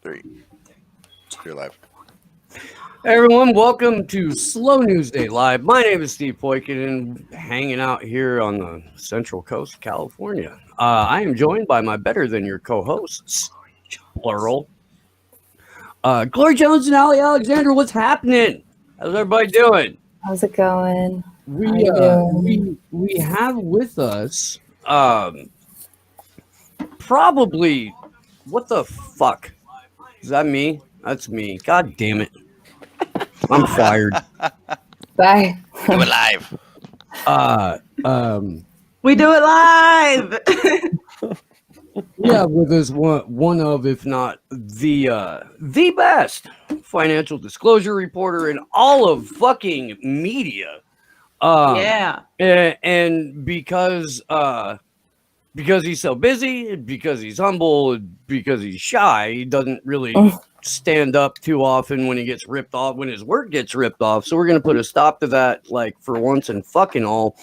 3. You're live. Hey everyone, welcome to Slow News Day Live. My name is Steve Poikin and hanging out here on the Central Coast of California. I am joined by my better than your co-hosts, plural. Glory Jones and Ali Alexander, what's happening? How's everybody doing? How's it going? We have with us probably what the fuck? Is that me? That's me. God damn it. I'm fired. Bye. Do it live. We do it live. Yeah, with us one of, if not the best financial disclosure reporter in all of fucking media. Yeah. And because he's so busy, because he's humble, because he's shy, he doesn't really stand up too often when he gets ripped off, when his work gets ripped off. So we're going to put a stop to that, like, for once and fucking all.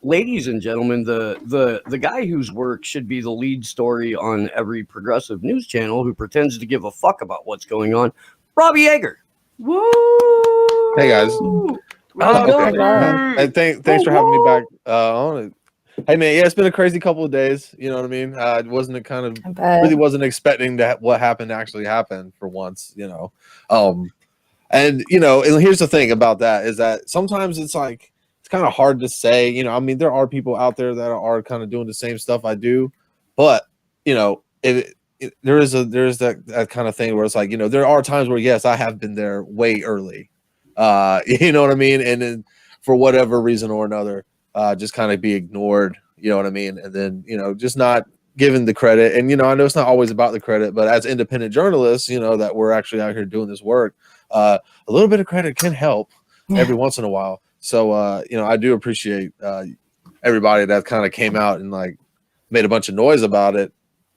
Ladies and gentlemen, the guy whose work should be the lead story on every progressive news channel, who pretends to give a fuck about what's going on, Robbie Jaeger. Woo! Hey guys. How's it going? Hey, thanks for having me back on it. Hey man, yeah, it's been a crazy couple of days. You know what I mean? I wasn't really wasn't expecting that what happened to actually happen for once. And here's the thing about that is that sometimes it's like it's kind of hard to say. I mean, there are people out there that are kind of doing the same stuff I do, but there is that kind of thing where it's like there are times where yes, I have been there way early. You know what I mean? And then for whatever reason or another. Just kind of be ignored, you know what I mean? And then, just not given the credit. And, I know it's not always about the credit, but as independent journalists, that we're actually out here doing this work, a little bit of credit can help every once in a while. So, I do appreciate everybody that kind of came out and like made a bunch of noise about it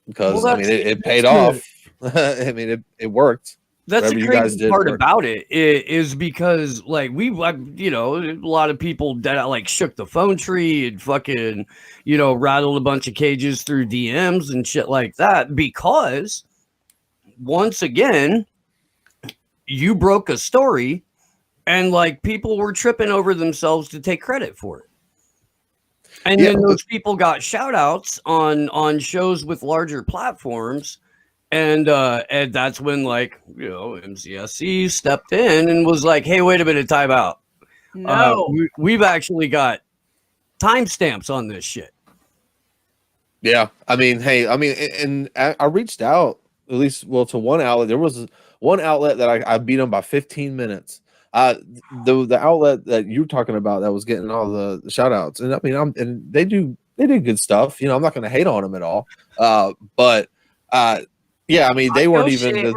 because, it paid off. I mean, it worked. That's the crazy part about it is because like a lot of people that like shook the phone tree and fucking, rattled a bunch of cages through DMs and shit like that because once again, you broke a story and like people were tripping over themselves to take credit for it. And then those people got shout outs on shows with larger platforms. And that's when, like, MCSC stepped in and was like, hey, wait a minute, time out. No. We've actually got timestamps on this shit. Yeah. And I reached out, at least, to one outlet. There was one outlet that I beat them by 15 minutes. The outlet that you're talking about that was getting all the shout outs. And and they do good stuff. I'm not going to hate on them at all. But yeah, I mean, they weren't even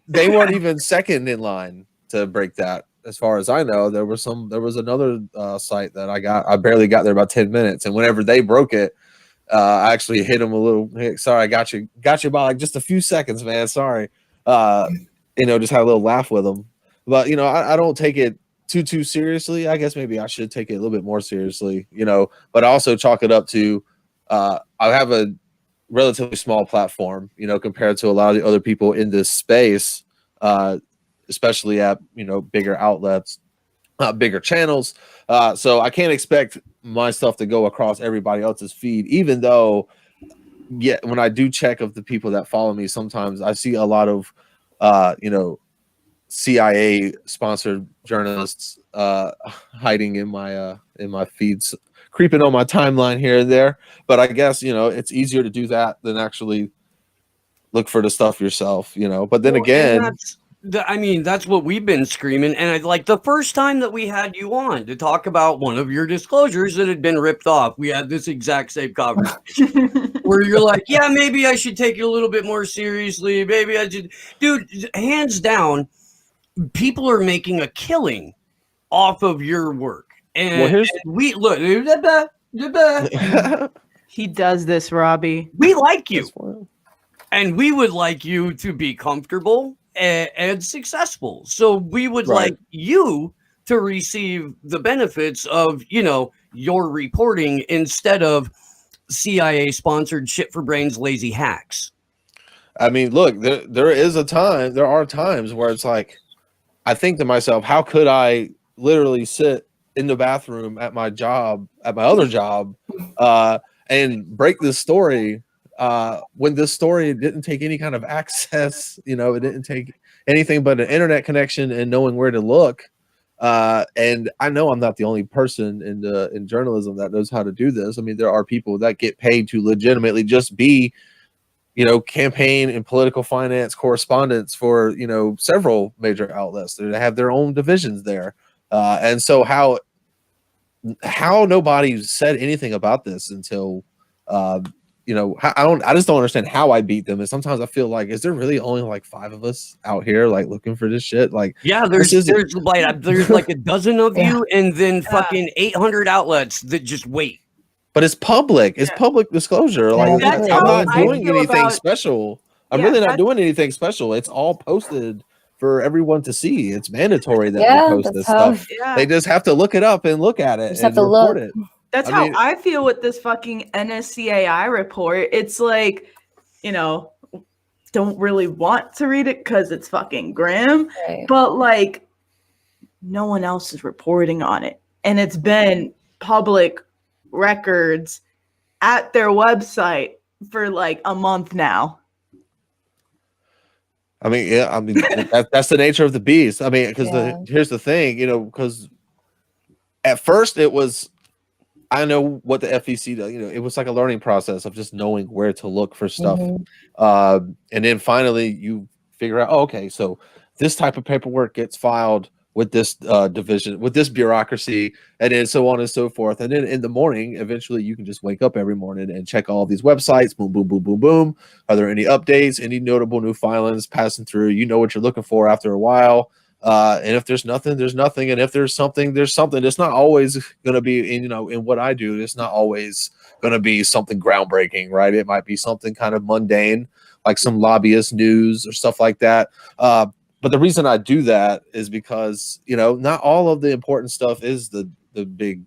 they weren't even second in line to break that. As far as I know, there was another site that I barely got there about 10 minutes, and whenever they broke it, I actually hit them a little. Hey, sorry, I got you by like just a few seconds, man. Sorry, just had a little laugh with them, but I don't take it too seriously. I guess maybe I should take it a little bit more seriously, but I also chalk it up to I have a relatively small platform, compared to a lot of the other people in this space, especially at, bigger outlets, bigger channels. So I can't expect my stuff to go across everybody else's feed, even though, when I do check of the people that follow me, sometimes I see a lot of, CIA sponsored journalists hiding in my feeds, creeping on my timeline here and there. But I guess it's easier to do that than actually look for the stuff yourself, but then again, that's what we've been screaming. And like the first time that we had you on to talk about one of your disclosures that had been ripped off, we had this exact same conversation where you're like, yeah, maybe I should take it a little bit more seriously. Maybe I should. Dude, hands down, people are making a killing off of your work. And we look, he does this, Robbie. We like you, and we would like you to be comfortable and successful. So we would like you to receive the benefits of, your reporting instead of CIA sponsored shit for brains, lazy hacks. I mean, look, there are times where it's like, I think to myself, how could I literally sit in the bathroom at my other job, and break this story, when this story didn't take any kind of access, it didn't take anything but an internet connection and knowing where to look. And I know I'm not the only person in journalism that knows how to do this. I mean, there are people that get paid to legitimately just be, campaign and political finance correspondents for, several major outlets. They have their own divisions there. And so how nobody said anything about this until, I just don't understand how I beat them. And sometimes I feel like, is there really only like 5 of us out here like looking for this shit? Like, yeah, there's like a dozen of you, and then fucking 800 outlets that just wait. But it's public. It's public disclosure. Like, I'm not doing anything special. I'm really not doing anything special. It's all posted for everyone to see. It's mandatory that we post this stuff. Yeah. They just have to look it up and look at it and report it. That's how I feel with this fucking NSCAI report. It's like, don't really want to read it because it's fucking grim, but like no one else is reporting on it. And it's been public records at their website for like a month now. I mean, that's the nature of the beast. I mean, because here's the thing, because at first it was, I know what the FEC does. It was like a learning process of just knowing where to look for stuff. And then finally you figure out, okay, so this type of paperwork gets filed with this division, with this bureaucracy, and then so on and so forth. And then in the morning, eventually you can just wake up every morning and check all these websites. Boom, boom, boom, boom, boom. Are there any updates, any notable new filings passing through? You know what you're looking for after a while. And if there's nothing, there's nothing. And if there's something, there's something. It's not always going to be, in what I do, it's not always going to be something groundbreaking, right? It might be something kind of mundane, like some lobbyist news or stuff like that. But the reason I do that is because, not all of the important stuff is the big,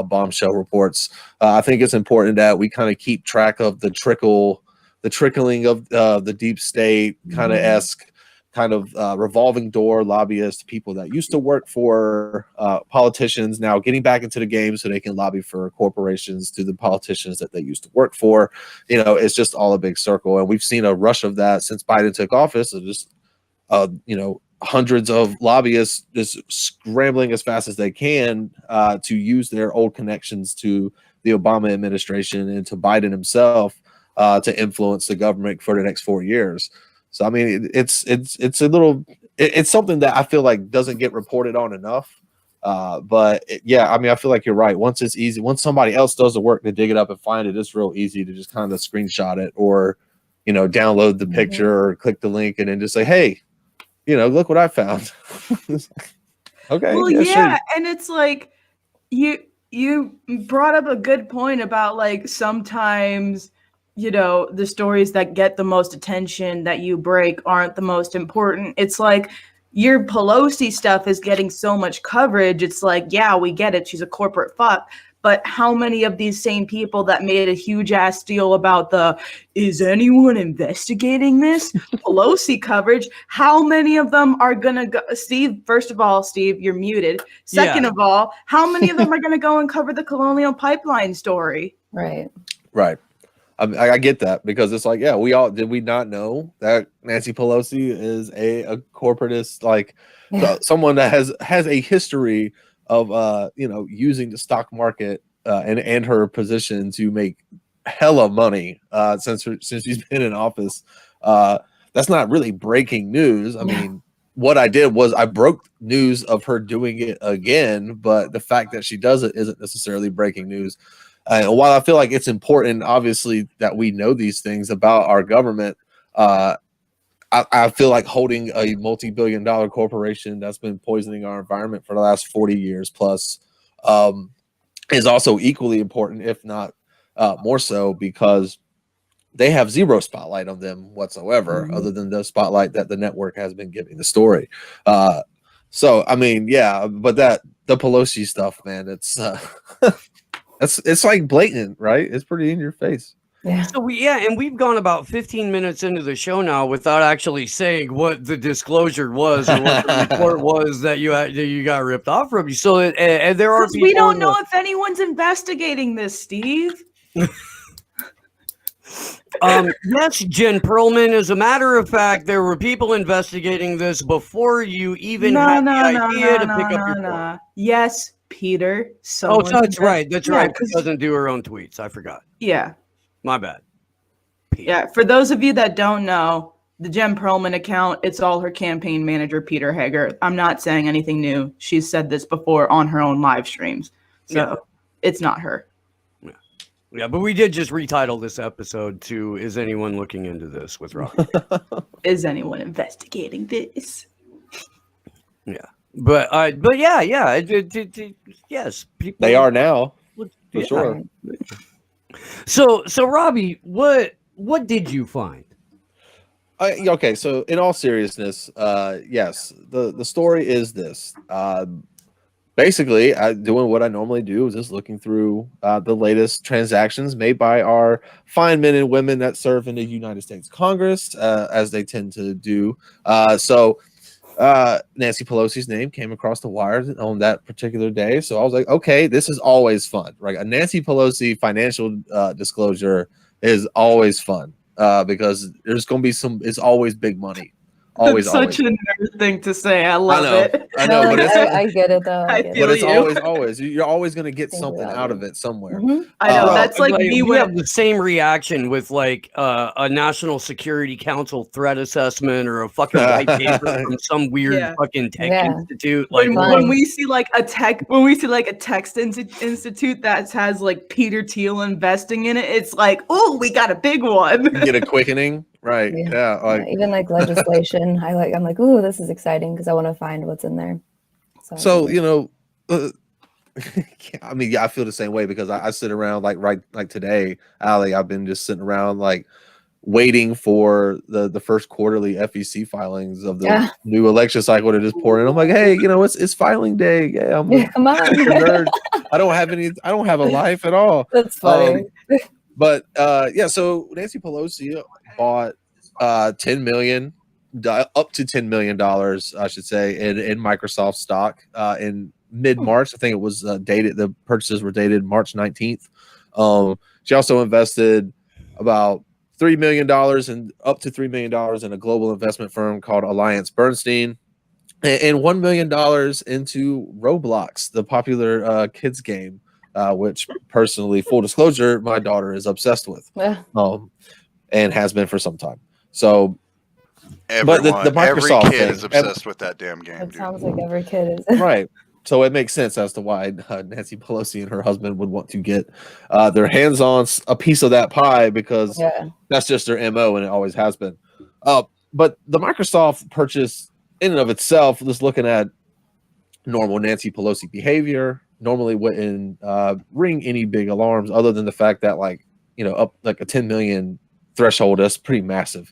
bombshell reports. I think it's important that we kind of keep track of the trickling of the deep state kind of revolving door lobbyists, people that used to work for politicians now getting back into the game so they can lobby for corporations to the politicians that they used to work for. It's just all a big circle. And we've seen a rush of that since Biden took office. So just hundreds of lobbyists just scrambling as fast as they can to use their old connections to the Obama administration and to Biden himself to influence the government for the next 4 years. So I mean, it's something that I feel like doesn't get reported on enough. But I feel like you're right. Once it's easy, once somebody else does the work to dig it up and find it, it's real easy to just kind of screenshot it or download the picture or click the link and then just say, hey, look what I found. Okay. Well, sure. And it's like you brought up a good point about like sometimes the stories that get the most attention that you break aren't the most important. It's like your Pelosi stuff is getting so much coverage. It's like, yeah, we get it. She's a corporate fuck. But how many of these same people that made a huge ass deal about is anyone investigating this Pelosi coverage? How many of them are going to go? Steve, first of all, Steve, you're muted. Second of all, how many of them are going to go and cover the Colonial Pipeline story? Right. I get that because it's like, did we not know that Nancy Pelosi is a corporatist, like someone that has a history of using the stock market and her position to make hella money since she's been in office. That's not really breaking news. I mean, what I did was I broke news of her doing it again, but the fact that she does it isn't necessarily breaking news. While I feel like it's important, obviously, that we know these things about our government, I feel like holding a multi-billion-dollar corporation that's been poisoning our environment for the last 40 years plus is also equally important, if not more so, because they have zero spotlight on them whatsoever, other than the spotlight that the network has been giving the story. So, I mean, but the Pelosi stuff, man, it's like blatant, right? It's pretty in your face. Yeah. So and we've gone about 15 minutes into the show now without actually saying what the disclosure was or what the report was that you got ripped off from. So and there are people. We don't know if anyone's investigating this, Steve. Yes, Jen Perlman. As a matter of fact, there were people investigating this before you even had the idea to pick up your phone. Yes, Peter. That's right. That's right. Yeah, She doesn't do her own tweets. I forgot. Yeah. My bad. Peter. Yeah. For those of you that don't know, the Jen Perlman account, it's all her campaign manager, Peter Hager. I'm not saying anything new. She's said this before on her own live streams. So it's not her. Yeah, but we did just retitle this episode to "Is anyone looking into this?" with Robbie. Is anyone investigating this? Yeah, but yeah, yes, people, They are now, for yeah. sure. So Robbie, what did you find? Okay, so in all seriousness, yes, the story is this. Basically, doing what I normally do is just looking through the latest transactions made by our fine men and women that serve in the United States Congress, as they tend to do. So Nancy Pelosi's name came across the wire on that particular day. So I was like, okay, this is always fun, right? A Nancy Pelosi financial disclosure is always fun because there's going to be it's always big money. Always, That's such a nerd thing to say. I love it. I know, but I get it though. I feel but it's you. always you're always going to get something out of it somewhere. Mhm. I know. That's like me we have when the same reaction with like a National Security Council threat assessment or a fucking white paper from some weird fucking tech institute. Like when we see like a text institute that has like Peter Thiel investing in it, it's like, oh, we got a big one. Get a quickening. Right. Yeah. Like, even like legislation, I'm like, ooh, this is exciting because I want to find what's in there. So you know, I mean, yeah, I feel the same way because I sit around like today, Allie. I've been just sitting around like waiting for the first quarterly FEC filings of the new election cycle to just pour in. I'm like, hey, you know, it's filing day. Yeah, come on. Nerd. I don't have a life at all. That's funny. But so Nancy Pelosi bought up to $10 million, I should say, in Microsoft stock in mid-March. I think it was dated. The purchases were dated March 19th. She also invested about $3 million and up to $3 million in a global investment firm called Alliance Bernstein, and $1 million into Roblox, the popular kids game. Which personally, full disclosure, my daughter is obsessed with, and has been for some time. So, every Microsoft kid is obsessed with that damn game. It sounds like every kid is. Right. So it makes sense as to why Nancy Pelosi and her husband would want to get their hands on a piece of that pie because that's just their MO and it always has been. But the Microsoft purchase in and of itself, just looking at normal Nancy Pelosi behavior, normally wouldn't ring any big alarms other than the fact that up like a 10 million threshold, that's pretty massive.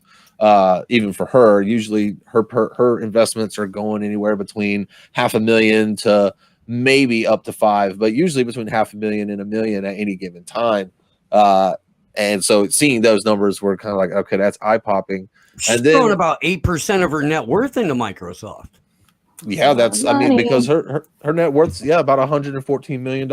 Even for her, usually her investments are going anywhere between $500,000 to maybe up to $5 million, but usually between $500,000 and $1 million at any given time. And so seeing those numbers were kind of like, okay, that's eye popping. She's throwing about 8% of her net worth into Microsoft. Yeah, that's because her net worth's about $114 million.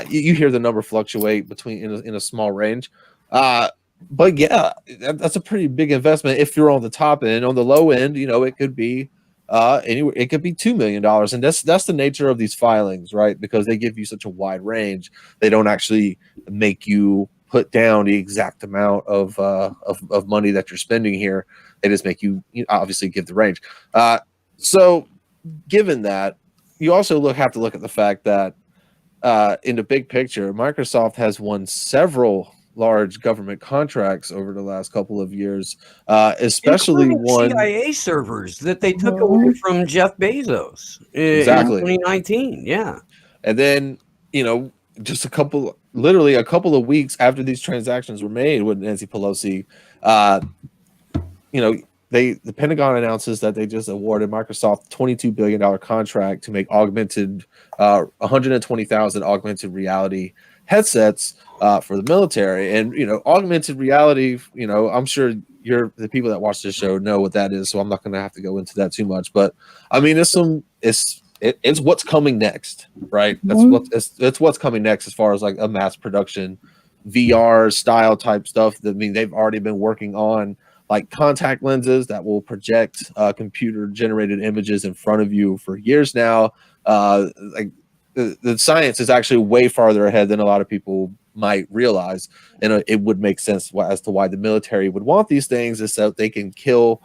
You hear the number fluctuate between in a small range. But yeah, that's a pretty big investment if you're on the top end. On the low end, it could be anywhere. It could be $2 million, and that's the nature of these filings, right? Because they give you such a wide range, they don't actually make you put down the exact amount of money that you're spending here. They just make you obviously give the range. So, given that, you also have to look at the fact that in the big picture, Microsoft has won several large government contracts over the last couple of years, especially one CIA servers that they took away from Jeff Bezos in 2019. Yeah, and then just literally a couple of weeks after these transactions were made with Nancy Pelosi, the Pentagon announces that they just awarded Microsoft $22 billion contract to make 120,000 augmented reality headsets for the military. And, augmented reality, I'm sure the people that watch this show know what that is, so I'm not going to have to go into that too much. But I mean, it's what's coming next, right? That's what's coming next as far as like a mass production VR style type stuff. They've already been working on like contact lenses that will project computer generated images in front of you for years now. Like the science is actually way farther ahead than a lot of people might realize, and it would make sense as to why the military would want these things, is so they can kill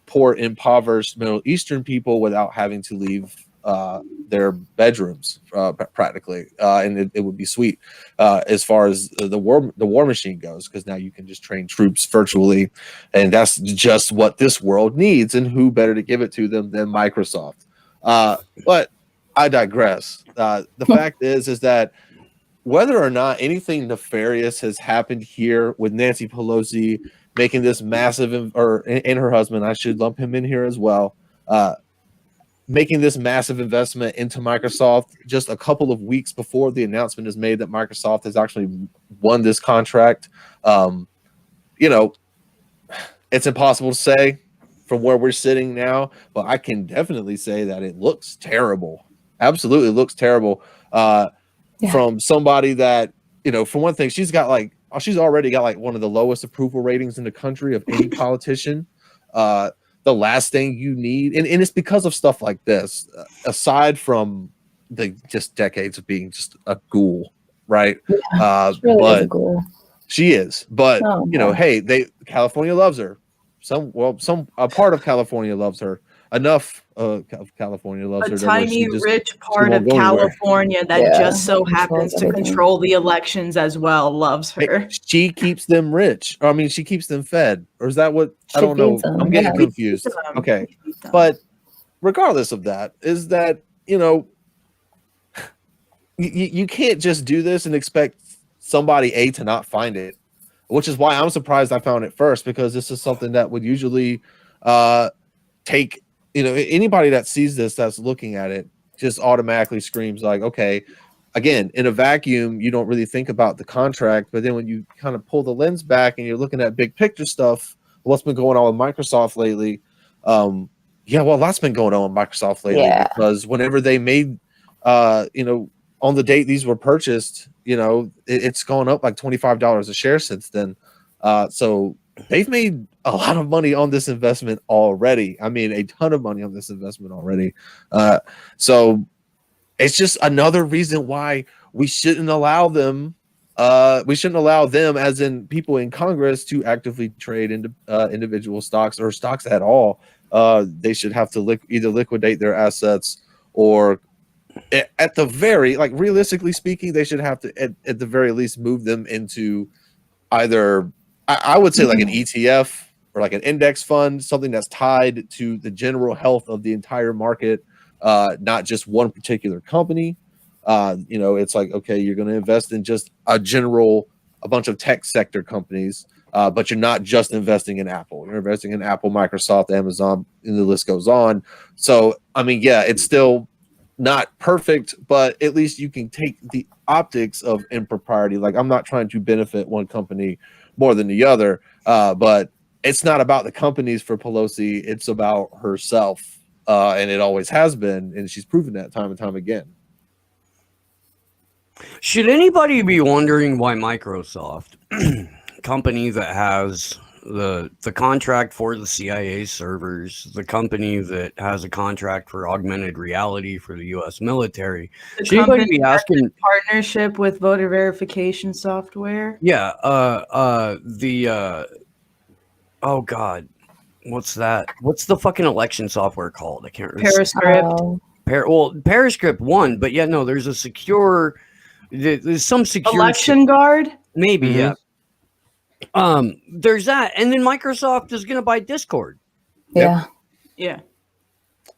poor, impoverished Middle Eastern people without having to leave their bedrooms practically, and it would be sweet as far as the war machine goes, because now you can just train troops virtually, and that's just what this world needs, and who better to give it to them than Microsoft. But I digress. The fact is that whether or not anything nefarious has happened here with Nancy Pelosi making this massive, and her husband, I should lump him in here as well, making this massive investment into Microsoft just a couple of weeks before the announcement is made that Microsoft has actually won this contract. It's impossible to say from where we're sitting now, but I can definitely say that it looks terrible. Absolutely looks terrible. From somebody that, for one thing, she's already got like one of the lowest approval ratings in the country of any politician. The last thing you need, and it's because of stuff like this, aside from the just decades of being just a ghoul, right? She really is a ghoul. She is, but hey, California loves her. A part of California loves her. Enough of California loves her. A tiny, rich part of California that just so happens to control the elections as well loves her. Hey, she keeps them rich. I mean, she keeps them fed. Or is that what? I don't know. I'm getting confused. Okay. But regardless of that, is that, you can't just do this and expect somebody to not find it, which is why I'm surprised I found it first, because this is something that would usually take, anybody that sees this, that's looking at it, just automatically screams like, okay, again, in a vacuum, you don't really think about the contract, but then when you kind of pull the lens back and you're looking at big picture stuff, what's been going on with Microsoft lately? Lots been going on with Microsoft lately, because whenever they made, on the date these were purchased, it's gone up like $25 a share since then. So they've made a lot of money on this investment already. I mean, a ton of money on this investment already. So it's just another reason why we shouldn't allow them. We shouldn't allow them, as in people in Congress, to actively trade into individual stocks or stocks at all. They should have to either liquidate their assets, or at the very, realistically speaking, they should have to at the very least move them into either, I would say, like an ETF or like an index fund, something that's tied to the general health of the entire market, not just one particular company. It's like, okay, you're going to invest in just a bunch of tech sector companies, but you're not just investing in Apple. You're investing in Apple, Microsoft, Amazon, and the list goes on. So, I mean, it's still not perfect, but at least you can take the optics of impropriety. Like, I'm not trying to benefit one company more than the other, but it's not about the companies for Pelosi. It's about herself, and it always has been, and she's proven that time and time again. Should anybody be wondering why Microsoft, company that has the contract for the CIA servers, the company that has a contract for augmented reality for the U.S. military, should anybody be asking partnership with voter verification software? Yeah, oh God, what's that? What's the fucking election software called? I can't remember. Periscript. Periscript won, but no, there's a secure. There's some secure election guard. Maybe, yeah. There's that, and then Microsoft is going to buy Discord. Yeah. Yeah.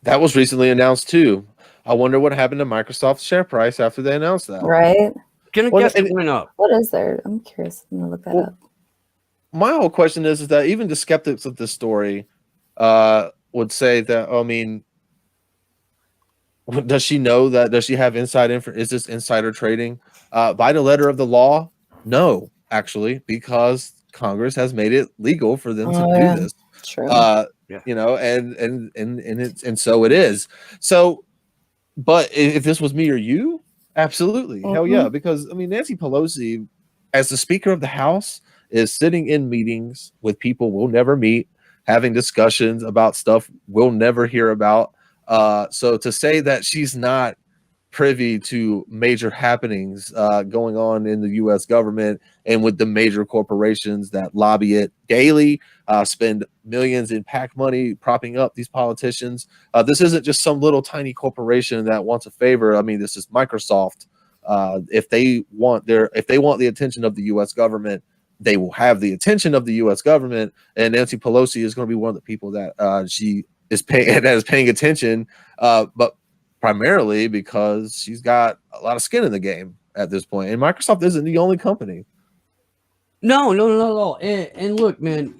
That was recently announced too. I wonder what happened to Microsoft's share price after they announced that. Right. Gonna guess it went up. What is there? I'm curious. I'm gonna look that up. My whole question is that even the skeptics of this story would say that. I mean, does she know that? Does she have inside info? Is this insider trading? By the letter of the law, no, actually, because Congress has made it legal for them to do this. True. You know, and so it is. So, but if this was me or you, absolutely, hell yeah, because I mean, Nancy Pelosi, as the Speaker of the House, is sitting in meetings with people we'll never meet, having discussions about stuff we'll never hear about. So to say that she's not privy to major happenings going on in the U.S. government and with the major corporations that lobby it daily, spend millions in PAC money propping up these politicians. This isn't just some little tiny corporation that wants a favor. I mean, this is Microsoft. If they want the attention of the U.S. government, they will have the attention of the U.S. government. And Nancy Pelosi is going to be one of the people that she is paying attention, but primarily because she's got a lot of skin in the game at this point, and Microsoft isn't the only company. No. And look, man,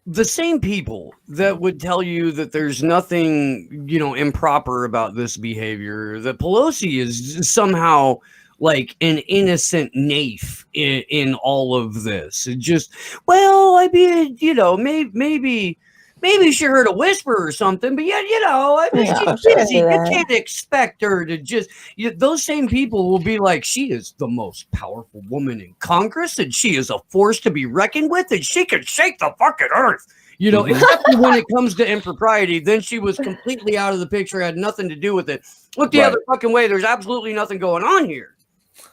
the same people that would tell you that there's nothing, improper about this behavior, that Pelosi is somehow like an innocent naif in all of this. It just, well, I mean, maybe she heard a whisper or something, but I mean, she's busy. You can't expect her to just. Those same people will be like, she is the most powerful woman in Congress, and she is a force to be reckoned with, and she can shake the fucking earth. Except when it comes to impropriety, then she was completely out of the picture, had nothing to do with it. Look the other fucking way. There's absolutely nothing going on here.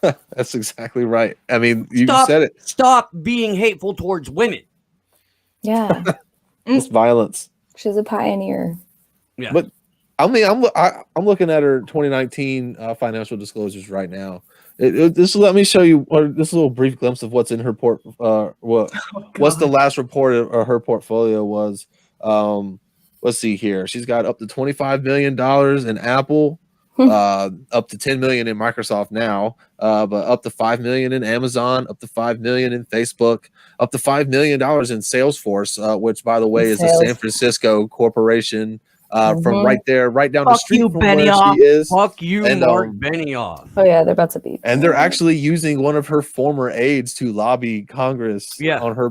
That's exactly right. I mean, you said it. Stop being hateful towards women. Yeah. It's violence. She's a pioneer. Yeah. But I mean, I'm looking at her 2019 financial disclosures right now. This let me show you this little brief glimpse of what's in her what's the last report of her portfolio was. Let's see here. She's got up to $25 million in Apple, up to $10 million in Microsoft now, but up to $5 million in Amazon, up to $5 million in Facebook, up to $5 million in Salesforce, which, by the way, is a San Francisco corporation. From right down the street from where she is. Fuck you, Mark Benioff. Oh yeah, they're about to beat. And they're actually using one of her former aides to lobby Congress on her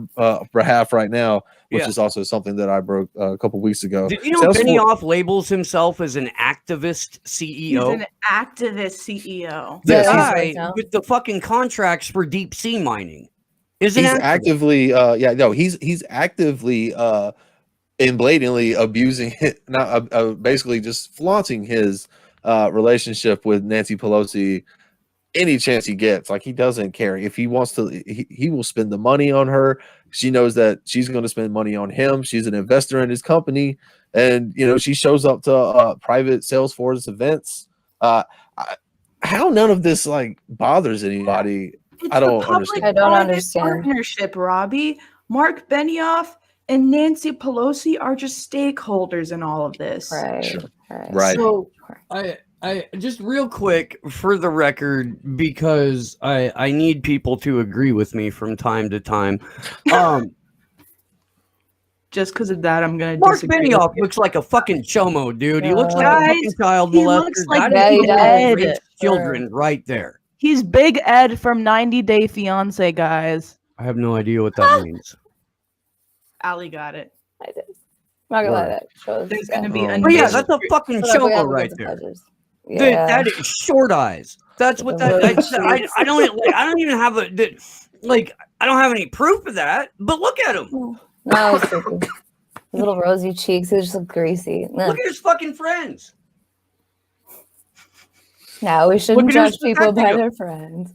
behalf right now, which is also something that I broke a couple weeks ago. Did you know Benioff labels himself as an activist CEO? He's an activist CEO. The guy with the fucking contracts for deep sea mining. He's actively he's actively and blatantly abusing it, not basically just flaunting his relationship with Nancy Pelosi any chance he gets. Like, he doesn't care. If he wants to, he will spend the money on her. She knows that she's going to spend money on him. She's an investor in his company, and she shows up to private Salesforce events. How none of this bothers anybody? I don't understand. I don't understand. Partnership, Robbie. Mark Benioff and Nancy Pelosi are just stakeholders in all of this. Right. So I just real quick for the record, because I need people to agree with me from time to time. Just because of that, I'm gonna Mark disagree. Benioff looks like a fucking chomo, dude. He looks like a fucking child he molester. looks like Big children right there. He's Big Ed from 90 Day Fiance, guys. I have no idea what that means. Allie got it. I did. I'm not gonna lie, that shows. There's gonna be But yeah, that's a fucking chomo right there. Yeah. That is short eyes. That's what that. I don't even have I don't have any proof of that. But look at him. No, it's creepy. His little rosy cheeks. They just look greasy. Look at his fucking friends. No, we shouldn't judge people by their friends.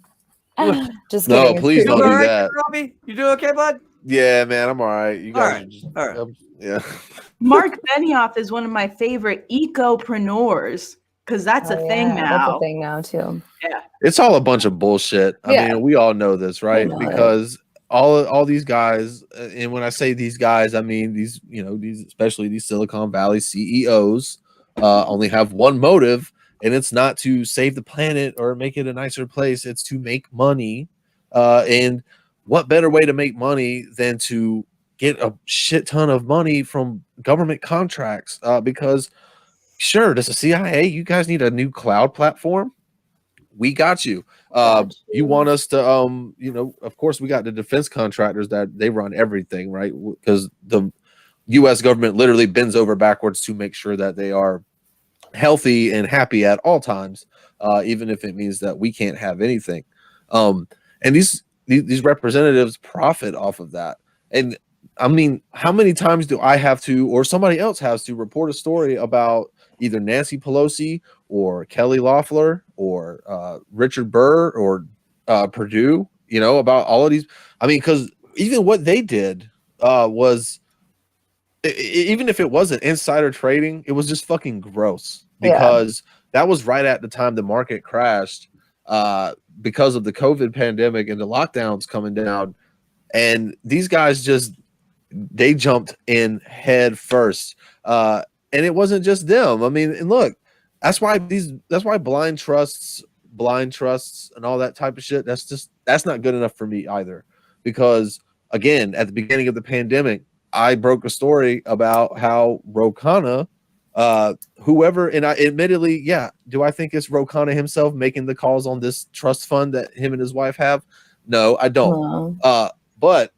Just kidding. No, please don't do that. Robbie, you doing okay, bud? Yeah, man, I'm all right. You guys all right. Yeah. Mark Benioff is one of my favorite ecopreneurs, because that's a thing now. That's a thing now too. Yeah. It's all a bunch of bullshit. I mean, we all know this, right? Because all these guys, and when I say these guys, I mean these especially these Silicon Valley CEOs, only have one motive, and it's not to save the planet or make it a nicer place. It's to make money. And what better way to make money than to get a shit ton of money from government contracts because sure, does the CIA, you guys need a new cloud platform? We got you. You want us to of course we got the defense contractors that they run everything, right? Because the US government literally bends over backwards to make sure that they are healthy and happy at all times, even if it means that we can't have anything. And these representatives profit off of that. And I mean, how many times do I have to, or somebody else has to, report a story about either Nancy Pelosi or Kelly Loeffler or Richard Burr or Purdue, about all of these? I mean, because even what they did was, even if it wasn't insider trading, it was just fucking gross, because that was right at the time the market crashed because of the COVID pandemic and the lockdowns coming down. And these guys they jumped in head first. And it wasn't just them. I mean, and look, that's why blind trusts and all that type of shit, that's not good enough for me either. Because again, at the beginning of the pandemic, I broke a story about how Ro Khanna, whoever, and I admittedly, do I think it's Ro Khanna himself making the calls on this trust fund that him and his wife have? No, I don't. But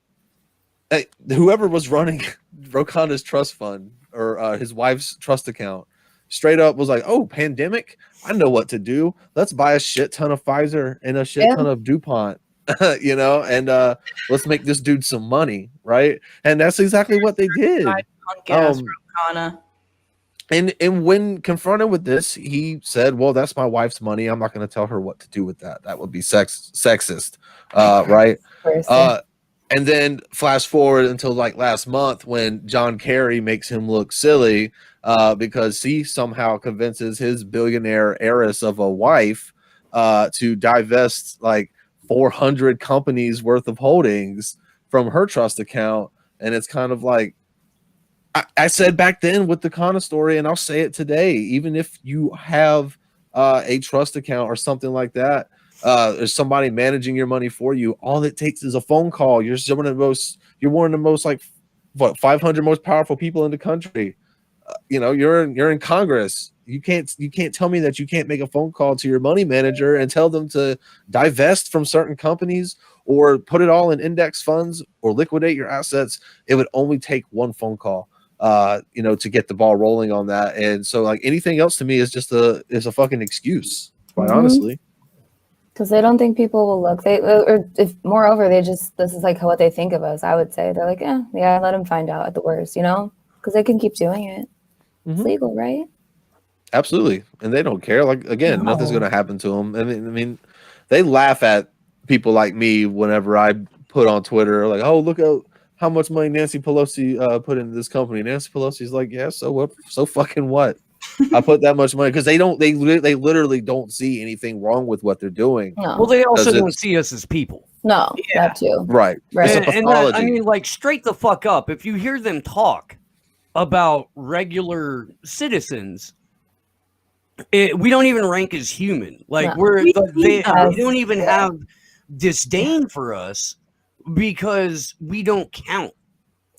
whoever was running Ro Khanna's trust fund or his wife's trust account straight up was like, oh, pandemic, I know what to do. Let's buy a shit ton of Pfizer and a shit ton of DuPont. And let's make this dude some money, right? And that's exactly what they did. And when confronted with this, he said, well, that's my wife's money. I'm not going to tell her what to do with that. That would be sexist, right? And then flash forward until like last month when John Kerry makes him look silly because he somehow convinces his billionaire heiress of a wife to divest like 400 companies worth of holdings from her trust account. And it's kind of like, I said back then with the Khanna story, and I'll say it today, even if you have a trust account or something like that, there's somebody managing your money for you, all it takes is a phone call. You're one of the most like 500 most powerful people in the country. You're in Congress. You can't tell me that you can't make a phone call to your money manager and tell them to divest from certain companies or put it all in index funds or liquidate your assets. It would only take one phone call, to get the ball rolling on that. And so like anything else to me is just a fucking excuse, quite honestly. Because they don't think people will look. Moreover, this is like what they think of us. I would say they're like, let them find out at the worst, because they can keep doing it. It's legal, right? Absolutely. And they don't care. Like, again, nothing's going to happen to them. I mean, they laugh at people like me whenever I put on Twitter, like, oh, look at how much money Nancy Pelosi put into this company. Nancy Pelosi's like, yeah, so what? So fucking what? I put that much money because they literally don't see anything wrong with what they're doing. No. Well, they also don't see us as people. No, that too. Right. And that, I mean, like, straight the fuck up. If you hear them talk about regular citizens, we don't even rank as human. Like they don't even have disdain for us because we don't count.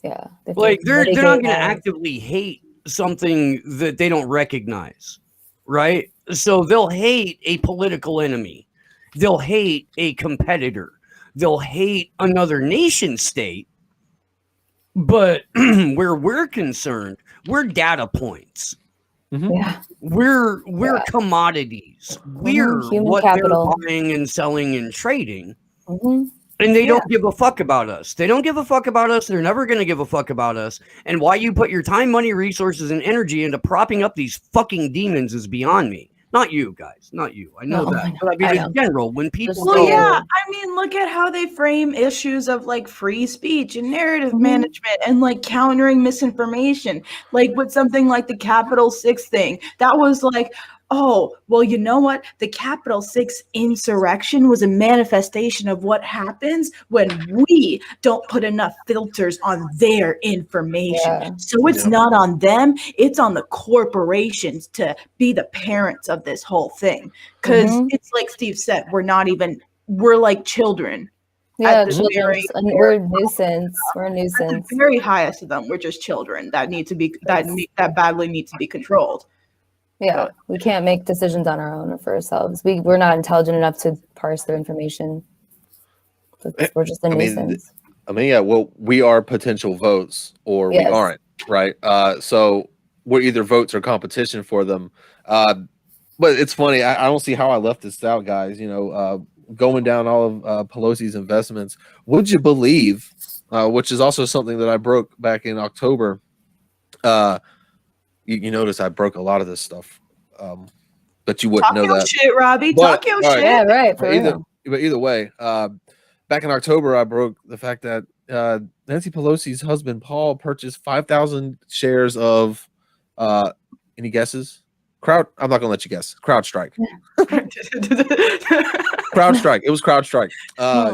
Yeah, like they're not going to actively hate something that they don't recognize, right? So they'll hate a political enemy, they'll hate a competitor, they'll hate another nation state. But where we're concerned, we're data points. Yeah, we're commodities. We're what capital. They're buying and selling and trading. And they don't give a fuck about us. They don't give a fuck about us. They're never going to give a fuck about us. And why you put your time, money, resources, and energy into propping up these fucking demons is beyond me. Not you guys, not you. I know that. But I mean, in general, when people I mean, look at how they frame issues of like free speech and narrative management and like countering misinformation. Like with something like the Capitol 6 thing, that was like, oh, well, you know what? The Capitol 6 insurrection was a manifestation of what happens when we don't put enough filters on their information. Yeah. So it's not on them. It's on the corporations to be the parents of this whole thing. Because it's like Steve said, we're like children. Yeah, at the children. very, We're a nuisance. We're a at nuisance. the very highest of them, we're just children that need to be that badly need to be controlled. Yeah, we can't make decisions on our own for ourselves. We're not intelligent enough to parse their information. We're just a nuisance. Yeah, well, we are potential votes or we aren't, right? So we're either votes or competition for them. But it's funny, I don't see how I left this out, guys. Going down all of Pelosi's investments. Would you believe, which is also something that I broke back in October. You notice I broke a lot of this stuff. But you wouldn't know that. Shit, Robbie. Talk your shit. Yeah, right. But either way, back in October, I broke the fact that Nancy Pelosi's husband, Paul, purchased 5,000 shares of any guesses? I'm not going to let you guess. CrowdStrike. CrowdStrike. It was CrowdStrike.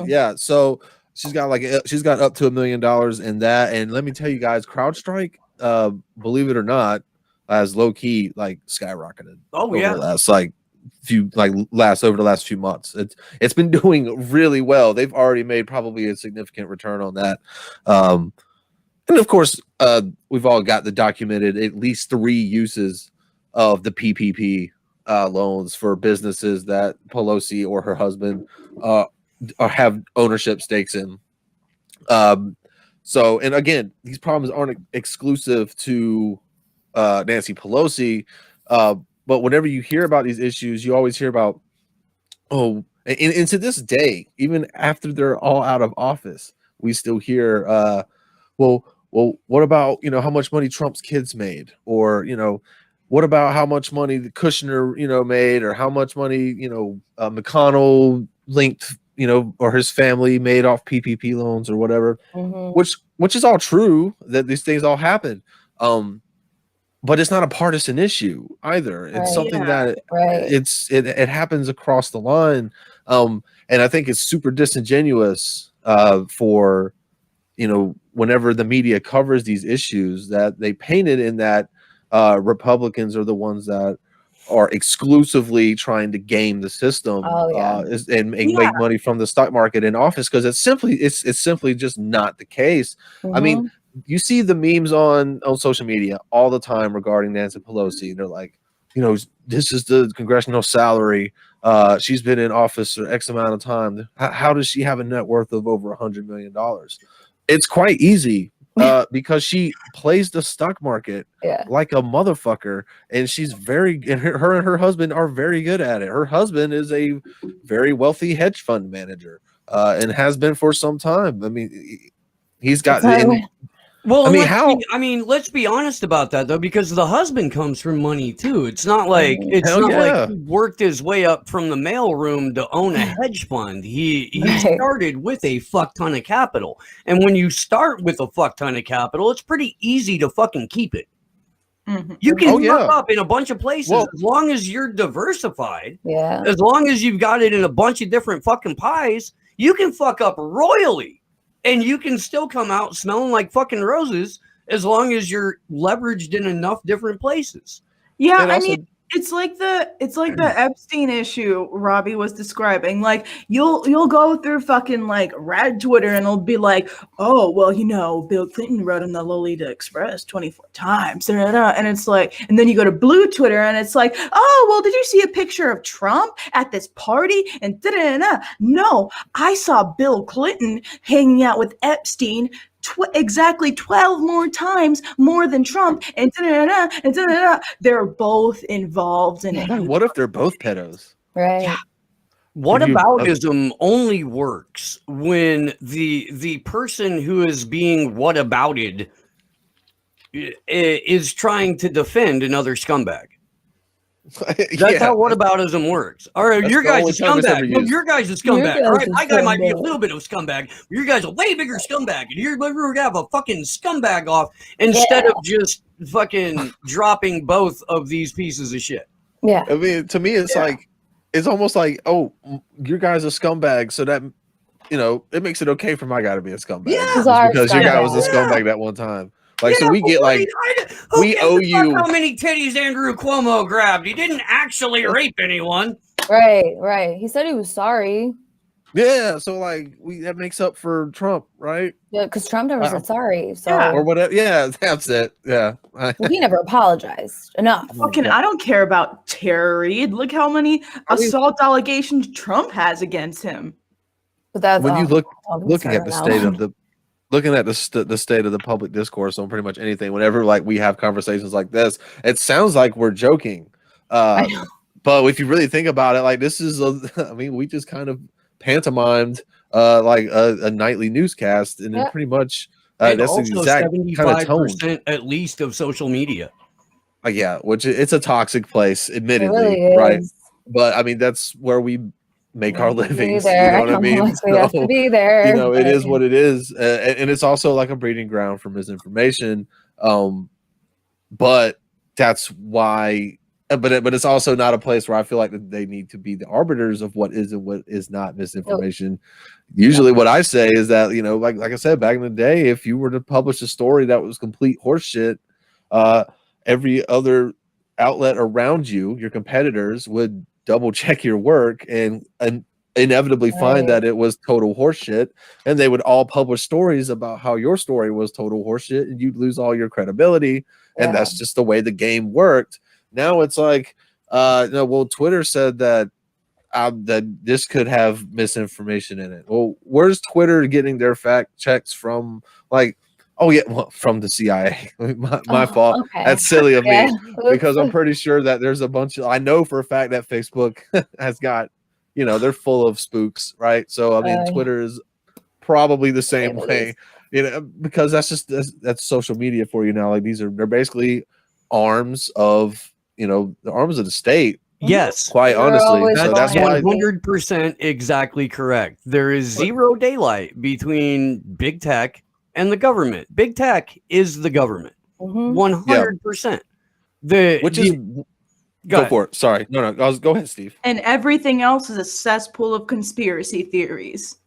Yeah. So she's got up to $1 million in that. And let me tell you guys, CrowdStrike, believe it or not, has low key skyrocketed. Oh yeah. Over the last few months. It's been doing really well. They've already made probably a significant return on that. And of course, we've all got the documented at least 3 uses of the PPP loans for businesses that Pelosi or her husband have ownership stakes in. So, and again, these problems aren't exclusive to Nancy Pelosi, but whenever you hear about these issues, you always hear about, and to this day, even after they're all out of office, we still hear, well, what about how much money Trump's kids made, or what about how much money the Kushner made, or how much money McConnell linked or his family made off PPP loans or whatever, which is all true that these things all happen. But it's not a partisan issue either. It's something that it happens across the line. And I think it's super disingenuous for, whenever the media covers these issues, that they paint it in that Republicans are the ones that are exclusively trying to game the system and make money from the stock market in office, because it's simply just not the case. I mean, you see the memes on social media all the time regarding Nancy Pelosi. They're like, this is the congressional salary. She's been in office for X amount of time. How does she have a net worth of over $100 million? It's quite easy because she plays the stock market like a motherfucker, and her and her husband are very good at it. Her husband is a very wealthy hedge fund manager and has been for some time. I mean, he's got. Well, let's be honest about that though, because the husband comes from money too. It's not like like he worked his way up from the mailroom to own a hedge fund. He started with a fuck ton of capital, and when you start with a fuck ton of capital, it's pretty easy to fucking keep it. You can fuck up in a bunch of places as long as you're diversified. Yeah, as long as you've got it in a bunch of different fucking pies, you can fuck up royally. And you can still come out smelling like fucking roses as long as you're leveraged in enough different places. Yeah, I mean, it's like the Epstein issue Robbie was describing. Like you'll go through fucking rad Twitter and it'll be like, oh well, Bill Clinton wrote in the Lolita Express 24 times, and it's like, and then you go to blue Twitter and it's like, oh well, did you see a picture of Trump at this party? And no, I saw Bill Clinton hanging out with Epstein exactly 12 more times more than Trump, and they're both involved in it. What if they're both pedos? Right. Whataboutism only works when the person who is being whatabouted is trying to defend another scumbag. That's how whataboutism works. All right, your guy's a scumbag. No, your guy's a scumbag. All right, my guy might be a little bit of a scumbag, but your guy's a way bigger scumbag. And you're going to have a fucking scumbag off instead of just fucking dropping both of these pieces of shit. Yeah. I mean, to me, it's it's almost like, oh, your guy's a scumbag, so that, it makes it okay for my guy to be a scumbag. Yeah. Because your guy was a scumbag that one time. So we get we owe you how many titties Andrew Cuomo grabbed. He didn't actually rape anyone. Right. He said he was sorry. Yeah, so like that makes up for Trump, right? Yeah, because Trump never said sorry. So Yeah. Or whatever. Yeah, that's it. Yeah. well, he never apologized enough. Fucking, I don't care about Tara Reid. Look how many assault allegations Trump has against him. But that's When you looking at the state of the state of the public discourse on pretty much anything, whenever like we have conversations like this, it sounds like we're joking. I know. But if you really think about it, like this is I mean, we just kind of pantomimed like a nightly newscast, and then pretty much and that's the also exact kind of tone 75% at least of social media. yeah, which it's a toxic place, admittedly, really right? is. But I mean, that's where we make our livings. You There. know what I mean? We have to be there. You know, it is what it is, and it's also like a breeding ground for misinformation. But that's why. But it's also not a place where I feel like they need to be the arbiters of what is and what is not misinformation. Usually, what I say is that, you know, like I said back in the day, if you were to publish a story that was complete horseshit, every other outlet around you, your competitors, would double check your work and inevitably find that it was total horseshit, and they would all publish stories about how your story was total horseshit, and you'd lose all your credibility. And that's just the way the game worked. Now it's like, well, Twitter said that this could have misinformation in it. Well, where's Twitter getting their fact checks from? Like, oh yeah, well, from the CIA. my fault. Okay. That's silly of me, because I'm pretty sure that there's a bunch of. I know for a fact that Facebook has got, you know, they're full of spooks, right? So I mean, Twitter is probably the same way, you know, because that's social media for you now. Like they're basically arms of. You know, the arms of the state. Yes, quite honestly. So that's why 100% exactly correct. There is zero daylight between big tech and the government. Big tech is the government. 100%. Go for it. Sorry. No. Go ahead, Steve. And everything else is a cesspool of conspiracy theories.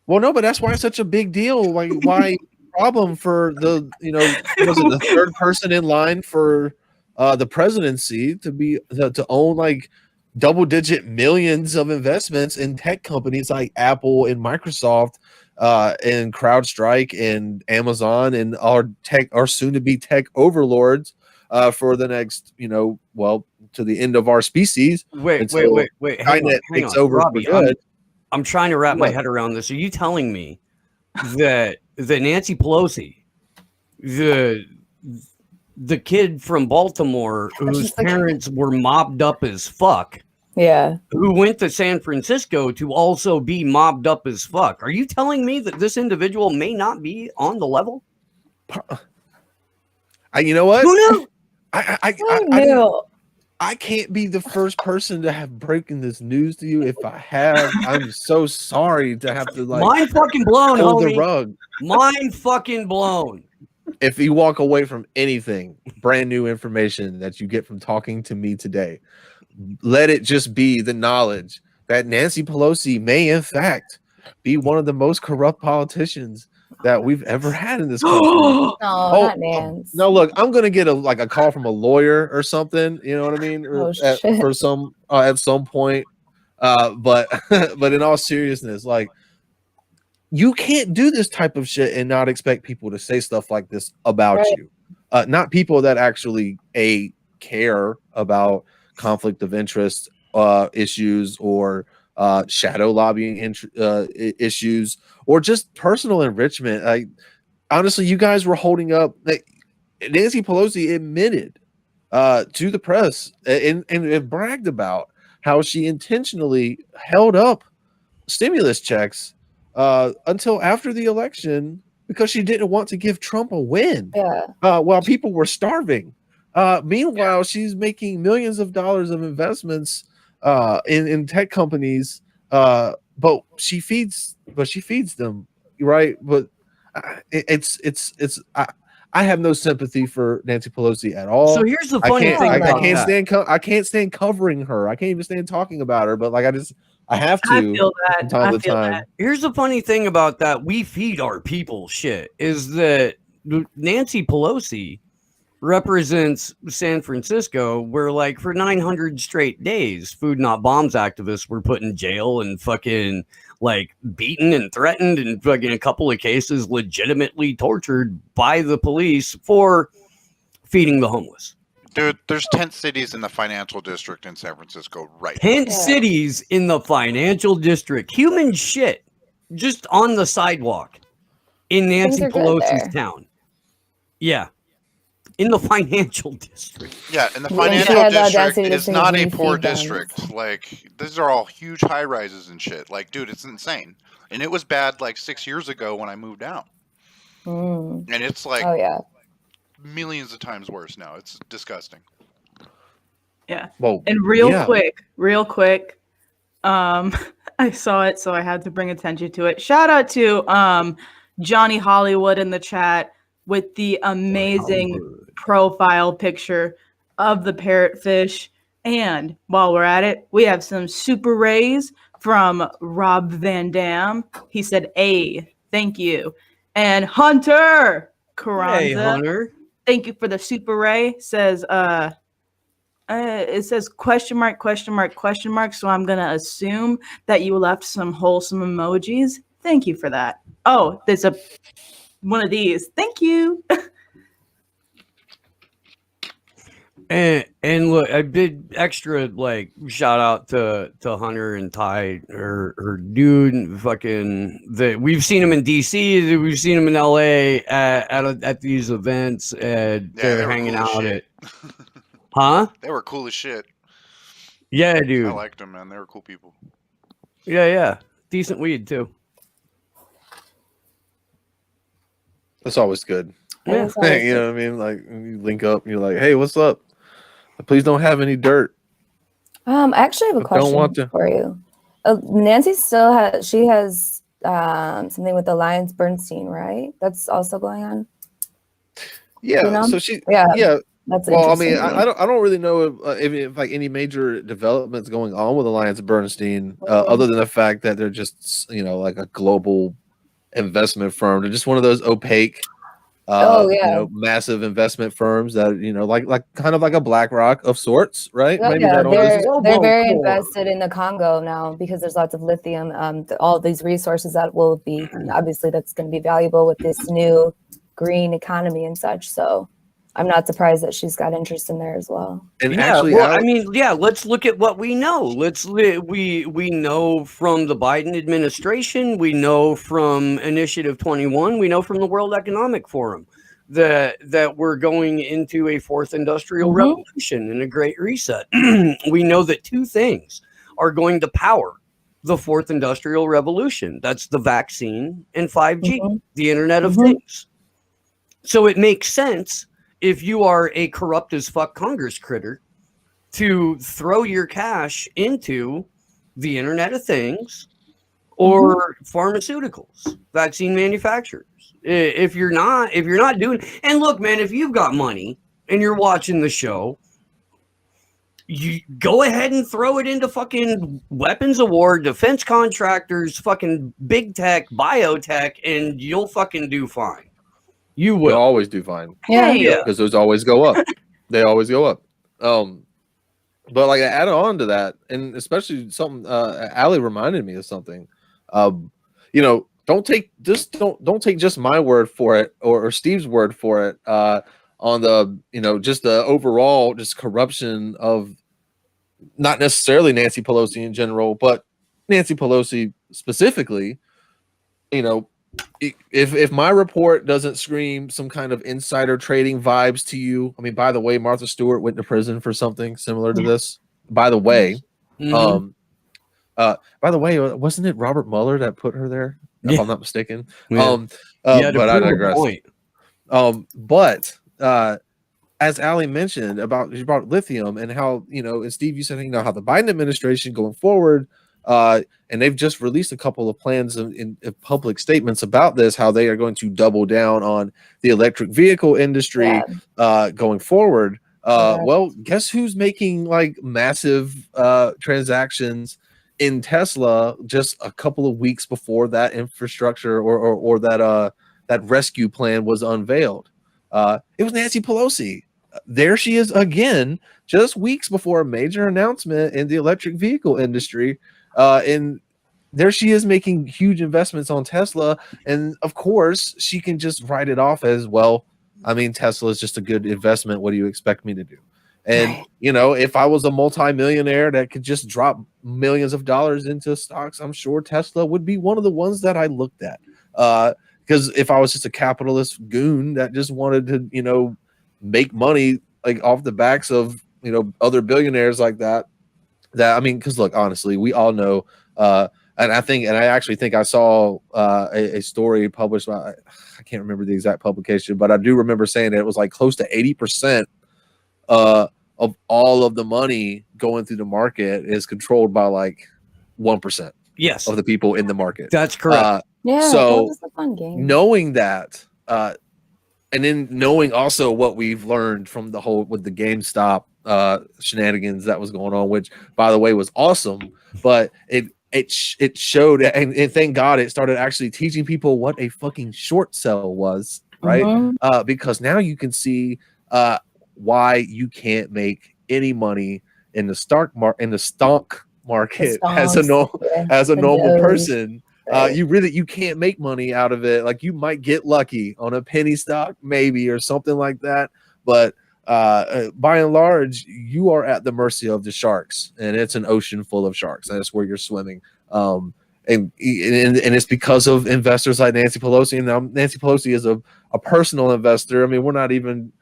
Well, no, but that's why it's such a big deal. Like, why problem for the, you know, was it the third person in line for the presidency to own like double-digit millions of investments in tech companies like Apple and Microsoft, and CrowdStrike and Amazon and our soon-to-be tech overlords for the next, you know, well, to the end of our species. Wait. Hang on. Over Robbie, I'm trying to wrap my head around this. Are you telling me that Nancy Pelosi, the kid from Baltimore whose parents were mobbed up as fuck, who went to San Francisco to also be mobbed up as fuck, are you telling me that this individual may not be on the level? You know what? Who knows? I can't be the first person to have breaking this news to you. If I have, I'm so sorry to have to like mind fucking blown, pull homie. the rug. Mind fucking blown. If you walk away from anything, brand new information that you get from talking to me today, let it just be the knowledge that Nancy Pelosi may, in fact, be one of the most corrupt politicians that we've ever had in this country. Not Nancy. No, look, I'm gonna get a call from a lawyer or something. You know what I mean? At some point. But in all seriousness, like. You can't do this type of shit and not expect people to say stuff like this about you. Not people that actually care about conflict of interest issues or shadow lobbying issues or just personal enrichment. Like honestly, you guys were holding up. Nancy Pelosi admitted to the press and bragged about how she intentionally held up stimulus checks until after the election because she didn't want to give Trump a win while people were starving. Meanwhile, she's making millions of dollars of investments in tech companies, but she feeds them, right? But I have no sympathy for Nancy Pelosi at all. So here's the funny thing. I can't stand covering her. I can't even stand talking about her. But like I have to. I feel that. From time to time. Here's the funny thing about that. We feed our people shit is that Nancy Pelosi represents San Francisco, where like for 900 straight days, Food Not Bombs activists were put in jail and fucking like beaten and threatened and fucking a couple of cases legitimately tortured by the police for feeding the homeless. Dude, there's tent cities in the financial district in San Francisco right now. Tent cities in the financial district. Human shit just on the sidewalk in Nancy Pelosi's town. Yeah. In the financial district. Yeah, in the financial district, it's not a poor district. Like, these are all huge high rises and shit. Like, dude, it's insane. And it was bad like 6 years ago when I moved out. And it's like millions of times worse now. It's disgusting. Yeah. Well, and real quick, I saw it, so I had to bring attention to it. Shout out to Johnny Hollywood in the chat with the amazing profile picture of the parrotfish. And while we're at it, we have some super rays from Rob Van Dam. He said, "A, thank you." And Hunter Carranza, hey, Hunter, thank you for the super ray. Says, it says question mark, question mark, question mark. So I'm gonna assume that you left some wholesome emojis. Thank you for that. Oh, there's one of these. Thank you. and look, I did extra like shout out to Hunter and Ty, her dude. Fucking we've seen him in DC, we've seen him in LA at these events, and they're hanging cool out at. Huh? They were cool as shit. Yeah, dude. I liked them, man. They were cool people. Yeah. Decent weed too. That's always good. Yeah. You know what I mean? Like you link up and you're like, hey, what's up? Please don't have any dirt. I actually have a question for you. Nancy still has something with Alliance Bernstein, right? That's also going on. Yeah. You know? So that's well. I mean, I don't really know if like any major developments going on with Alliance Bernstein, other than the fact that they're just like a global investment firm. They're just one of those opaque, massive investment firms that like kind of like a BlackRock of sorts, right? Maybe they're very invested in the Congo now because there's lots of lithium. All these resources that will be obviously that's going to be valuable with this new green economy and such. So I'm not surprised that she's got interest in there as well. And actually, let's look at what we know. We know from the Biden administration, we know from Initiative 21, we know from the World Economic Forum that we're going into a fourth industrial revolution and a great reset. We know that two things are going to power the fourth industrial revolution. That's the vaccine and 5G, the Internet of Things. So it makes sense, if you are a corrupt as fuck Congress critter, to throw your cash into the Internet of Things or pharmaceuticals, vaccine manufacturers. If you're not doing, and look, man, if you've got money and you're watching the show, you go ahead and throw it into fucking weapons of war, defense contractors, fucking big tech, biotech, and you'll fucking do fine. You will. They'll always do fine. Yeah. Because those always go up. They always go up. But like add on to that, and especially something Allie reminded me of something. Don't take just my word for it or Steve's word for it on the just the overall just corruption of not necessarily Nancy Pelosi in general, but Nancy Pelosi specifically. If my report doesn't scream some kind of insider trading vibes to you, I mean, by the way, Martha Stewart went to prison for something similar to this. By the way, wasn't it Robert Mueller that put her there? If I'm not mistaken. But I digress. But as Allie mentioned she brought lithium and how and Steve, you said how the Biden administration going forward. And they've just released a couple of plans in public statements about this, how they are going to double down on the electric vehicle industry going forward. Well, guess who's making like massive transactions in Tesla just a couple of weeks before that infrastructure or that rescue plan was unveiled? It was Nancy Pelosi. there she is again, just weeks before a major announcement in the electric vehicle industry. And there she is making huge investments on Tesla. And of course, she can just write it off as, well, I mean, Tesla is just a good investment. What do you expect me to do? And, if I was a multimillionaire that could just drop millions of dollars into stocks, I'm sure Tesla would be one of the ones that I looked at. Because if I was just a capitalist goon that just wanted to, make money like off the backs of, other billionaires like that, I mean, because look, honestly, we all know, and I actually think I saw a story published by, I can't remember the exact publication, but I do remember saying that it was like close to 80% of all of the money going through the market is controlled by like 1% of the people in the market. That's correct. So that was a fun game. Knowing that, and then knowing also what we've learned from the whole with the GameStop shenanigans that was going on, which by the way was awesome, but it showed, and thank God it started actually teaching people what a fucking short sell was, right? Because now you can see why you can't make any money in the stock market as a normal person. You can't make money out of it. Like, you might get lucky on a penny stock maybe or something like that, but by and large you are at the mercy of the sharks, and it's an ocean full of sharks, and that's where you're swimming. And it's because of investors like Nancy Pelosi. And now Nancy Pelosi is a personal investor. I mean, we're not even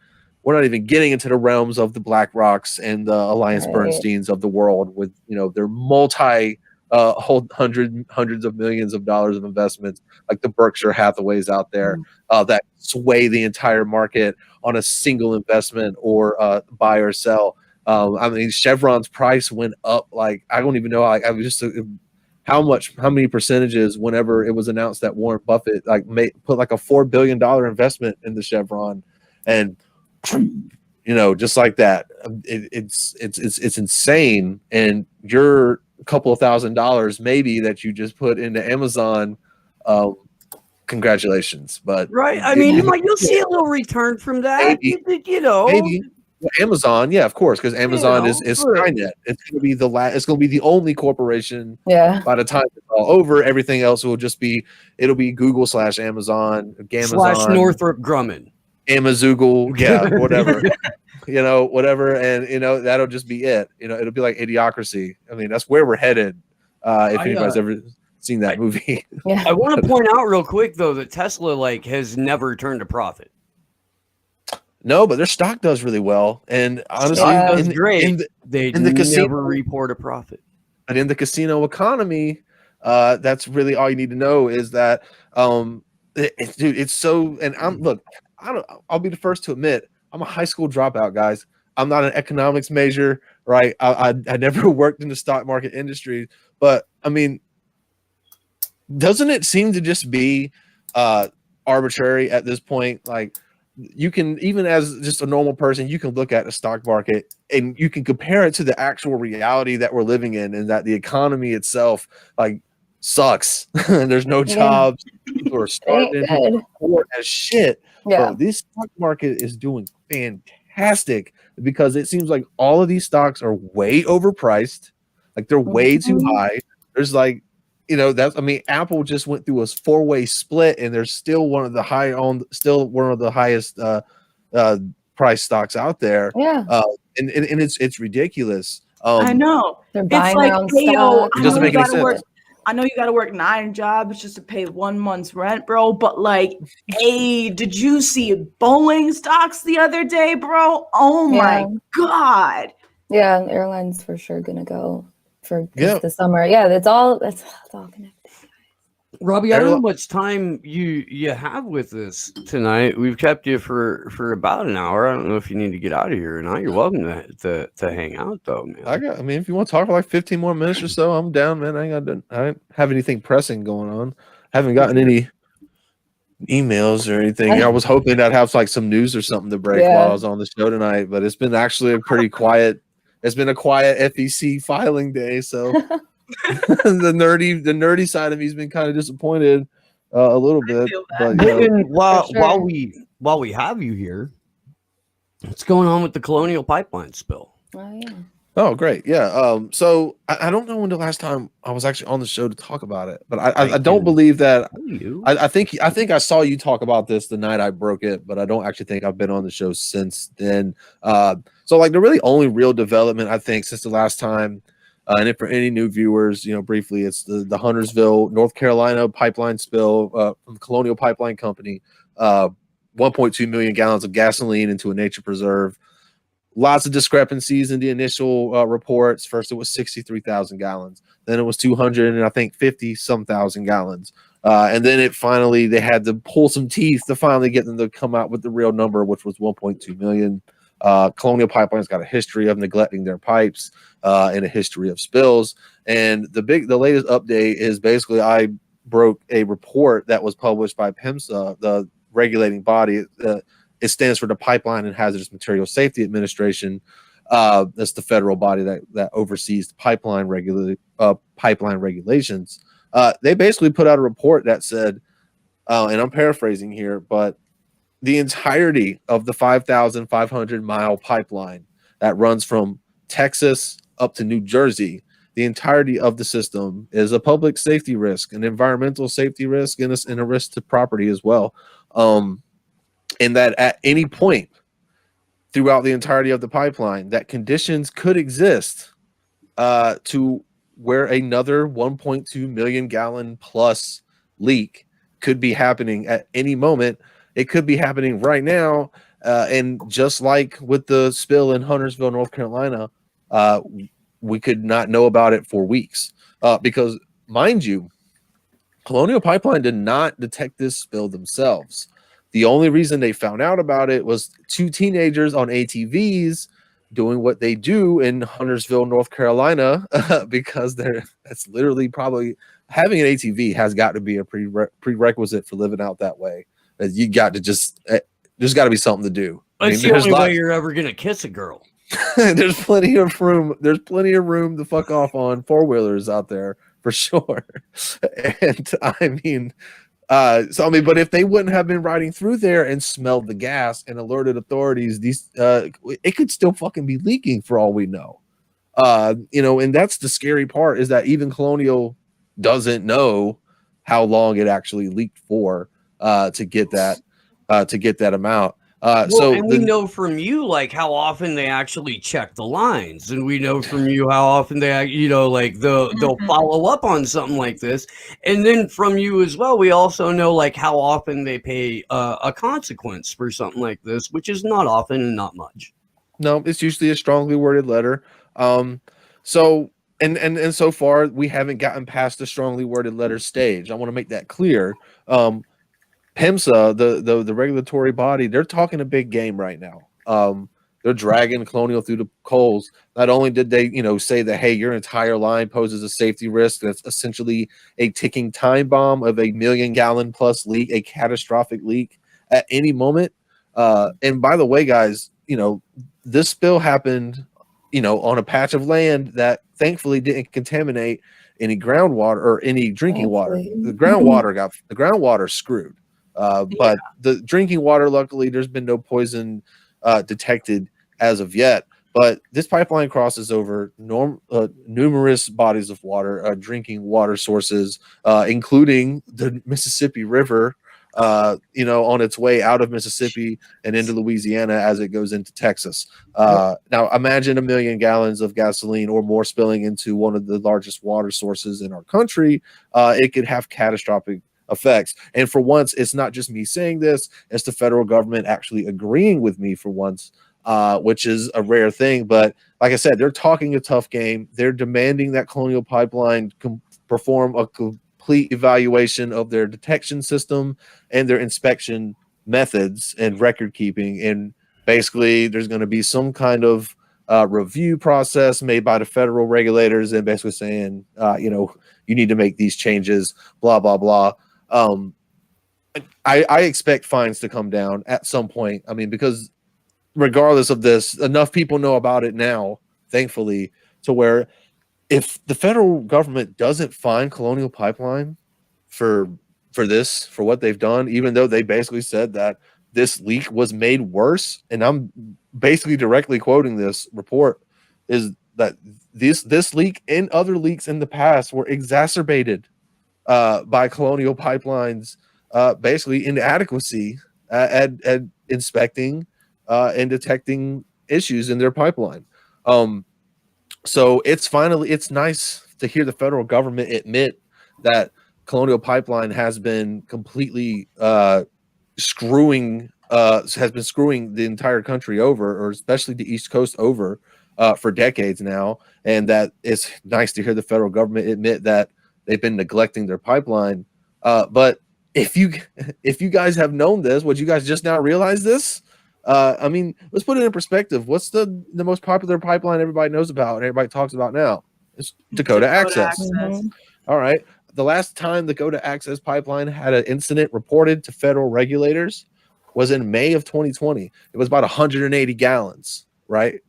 getting into the realms of the Black Rocks and the Alliance Bernsteins of the world with, their hundreds of millions of dollars of investments, like the Berkshire Hathaways out there, that sway the entire market on a single investment or buy or sell. I mean, Chevron's price went up, like, I don't even know, like, I was just how many percentages whenever it was announced that Warren Buffett put like a $4 billion investment in the Chevron, and just like that, it's insane. And you're a couple of $1,000s maybe that you just put into Amazon, congratulations. But right, I mean, you'll see a little return from that, maybe. Amazon, yeah, of course, because Amazon is Skynet. It's going to be it's going to be the only corporation. By the time it's all over, everything else will just be. It'll be Google / Amazon / Northrop Grumman, Amazoogle, yeah, whatever, whatever, and that'll just be it. It'll be like Idiocracy. I mean, that's where we're headed. If anybody's ever seen that movie, I want to point out real quick though that Tesla has never turned a profit. No, but their stock does really well, and honestly, does great. They never report a profit. And in the casino economy, that's really all you need to know is that, dude, it's so. And I'll be the first to admit, I'm a high school dropout, guys. I'm not an economics major, right? I never worked in the stock market industry, but I mean, doesn't it seem to just be arbitrary at this point? Like, you can, even as just a normal person, you can look at the stock market and you can compare it to the actual reality that we're living in, and that the economy itself sucks. And there's no jobs. People are starving. Poor as shit. But this stock market is doing fantastic because it seems like all of these stocks are way overpriced. Like, they're way too high. There's Apple just went through a 4-way split, and they're still one of the highest price stocks out there. And it's ridiculous. I know. They're buying their own stock. It doesn't make any sense. I know you got to work 9 jobs just to pay 1 month's rent, bro. But hey, did you see Boeing stocks the other day, bro? Oh my God. Yeah, airlines for sure gonna go for the summer. Yeah, it's all connected. Robbie, I don't know how much time you have with us tonight. We've kept you for about an hour. I don't know if you need to get out of here or not. You're welcome to hang out though, man. I mean, if you want to talk for 15 more minutes or so, I'm down, man. I don't have anything pressing going on. I haven't gotten any emails or anything. I was hoping I'd have some news or something to break while I was on the show tonight, but it's been actually a pretty quiet. It's been a quiet FEC filing day, so the nerdy side of me has been kind of disappointed a little bit. But while we have you here, What's going on with the Colonial Pipeline spill? Oh yeah. Oh, great. Yeah. So I don't know when the last time I was actually on the show to talk about it, but I don't believe that. I think I saw you talk about this the night I broke it, but I don't actually think I've been on the show since then. So like the really only real development I think since the last time, and if for any new viewers, briefly, it's the Huntersville, North Carolina pipeline spill from the Colonial Pipeline Company. 1.2 million gallons of gasoline into a nature preserve. Lots of discrepancies in the initial reports. First, it was 63,000 gallons. Then it was 200 and I think 50 some thousand gallons. And then they had to pull some teeth to finally get them to come out with the real number, which was 1.2 million. Colonial Pipeline's got a history of neglecting their pipes and a history of spills. And the latest update is basically I broke a report that was published by PHMSA, the regulating body. It stands for the Pipeline and Hazardous Materials Safety Administration. That's the federal body that oversees the pipeline regulations. They basically put out a report that said, and I'm paraphrasing here, but the entirety of the 5,500 mile pipeline that runs from Texas up to New Jersey, the entirety of the system is a public safety risk, an environmental safety risk, and a risk to property as well. And that at any point throughout the entirety of the pipeline, that conditions could exist to where another 1.2 million gallon plus leak could be happening at any moment. It could be happening right now. And just like with the spill in Huntersville, North Carolina, we could not know about it for weeks because, mind you, Colonial Pipeline did not detect this spill themselves. The only reason they found out about it was two teenagers on ATVs doing what they do in Huntersville, North Carolina, because that's literally probably having an ATV has got to be a prerequisite for living out that way. You got to there's got to be something to do. It's the only way you're ever gonna kiss a girl. There's plenty of room. There's plenty of room to fuck off on four-wheelers out there for sure. And I mean. But if they wouldn't have been riding through there and smelled the gas and alerted authorities, it could still fucking be leaking for all we know. And that's the scary part is that even Colonial doesn't know how long it actually leaked for to get that amount. We know from you like how often they actually check the lines, and we know from you how often they they'll follow up on something like this, and then from you as well we also know like how often they pay a consequence for something like this, which is not often and not much. No, it's usually a strongly worded letter. So far we haven't gotten past the strongly worded letter stage. I want to make that clear. PHMSA, the regulatory body, they're talking a big game right now. They're dragging Colonial through the coals. Not only did they, say that, hey, your entire line poses a safety risk, that's essentially a ticking time bomb of a million-gallon plus leak, a catastrophic leak at any moment. And by the way, guys, this spill happened, on a patch of land that thankfully didn't contaminate any groundwater or any drinking water. The groundwater screwed. But the drinking water, luckily, there's been no poison detected as of yet. But this pipeline crosses over numerous bodies of water, drinking water sources, including the Mississippi River, on its way out of Mississippi and into Louisiana as it goes into Texas. Now, imagine 1 million gallons of gasoline or more spilling into one of the largest water sources in our country. It could have catastrophic effects. And for once, it's not just me saying this, it's the federal government actually agreeing with me for once, which is a rare thing. But like I said, they're talking a tough game. They're demanding that Colonial Pipeline perform a complete evaluation of their detection system and their inspection methods and record keeping. And basically, there's going to be some kind of review process made by the federal regulators and basically saying, you need to make these changes, blah, blah, blah. I expect fines to come down at some point. I mean, because regardless of this, enough people know about it now, thankfully, to where if the federal government doesn't fine Colonial Pipeline for what they've done, even though they basically said that this leak was made worse, and I'm basically directly quoting this report, is that this leak and other leaks in the past were exacerbated by Colonial Pipeline's basically inadequacy at inspecting and detecting issues in their pipeline. So it's nice to hear the federal government admit that Colonial Pipeline has been completely screwing the entire country over, or especially the East Coast over, for decades now. And that it's nice to hear the federal government admit that they've been neglecting their pipeline. But if you guys have known this, would you guys just now realize this? I mean, let's put it in perspective. What's the most popular pipeline everybody knows about and everybody talks about now? It's Dakota Access. Mm-hmm. All right. The last time the Dakota Access Pipeline had an incident reported to federal regulators was in May of 2020. It was about 180 gallons, right?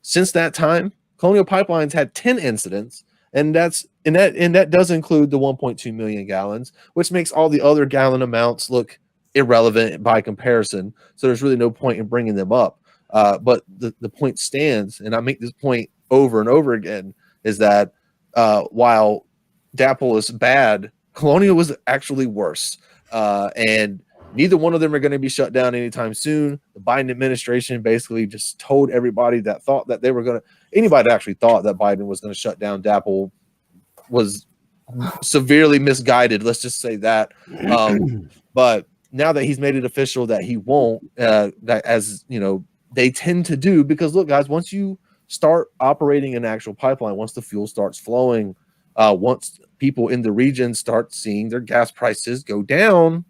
Since that time, Colonial Pipelines had 10 incidents, and that does include the 1.2 million gallons, which makes all the other gallon amounts look irrelevant by comparison. So there's really no point in bringing them up. But the point stands, and I make this point over and over again, is that while DAPL is bad, Colonial was actually worse. And neither one of them are going to be shut down anytime soon. The Biden administration basically just told everybody that thought that they were going to, anybody that actually thought that Biden was going to shut down DAPL was severely misguided. Let's just say that. But now that he's made it official that he won't, that, as you know, they tend to do, because look, guys, once you start operating an actual pipeline, once the fuel starts flowing, once people in the region start seeing their gas prices go down,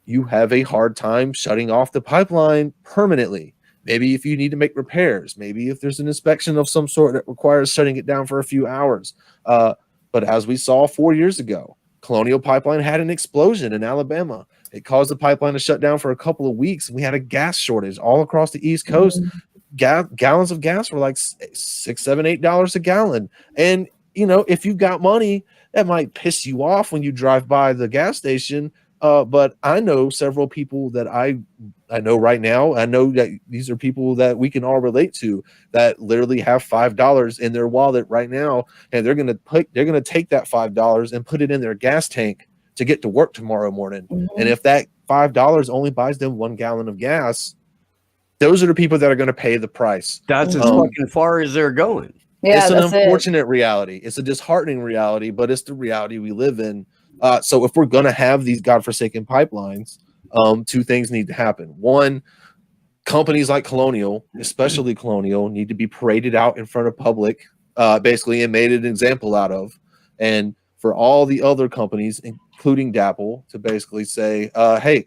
you have a hard time shutting off the pipeline permanently. Maybe if you need to make repairs, maybe if there's an inspection of some sort that requires shutting it down for a few hours. But as we saw 4 years ago, Colonial Pipeline had an explosion in Alabama. It caused the pipeline to shut down for a couple of weeks. We had a gas shortage all across the East Coast. Gallons of gas were like $6, $7, $8 a gallon. And, you know, if you've got money, that might piss you off when you drive by the gas station. But I know several people that I know right now. I know that these are people that we can all relate to, that literally have $5 in their wallet right now, and they're gonna take that $5 and put it in their gas tank to get to work tomorrow morning. And if that $5 only buys them 1 gallon of gas, those are the people that are going to pay the price. That's as fucking far as they're going. Yeah, it's an unfortunate reality. It's a disheartening reality, but it's the reality we live in. So if we're going to have these godforsaken pipelines, two things need to happen. One, companies like Colonial, especially Colonial, need to be paraded out in front of public, basically, and made an example out of. And for all the other companies, including DAPL, to basically say, hey,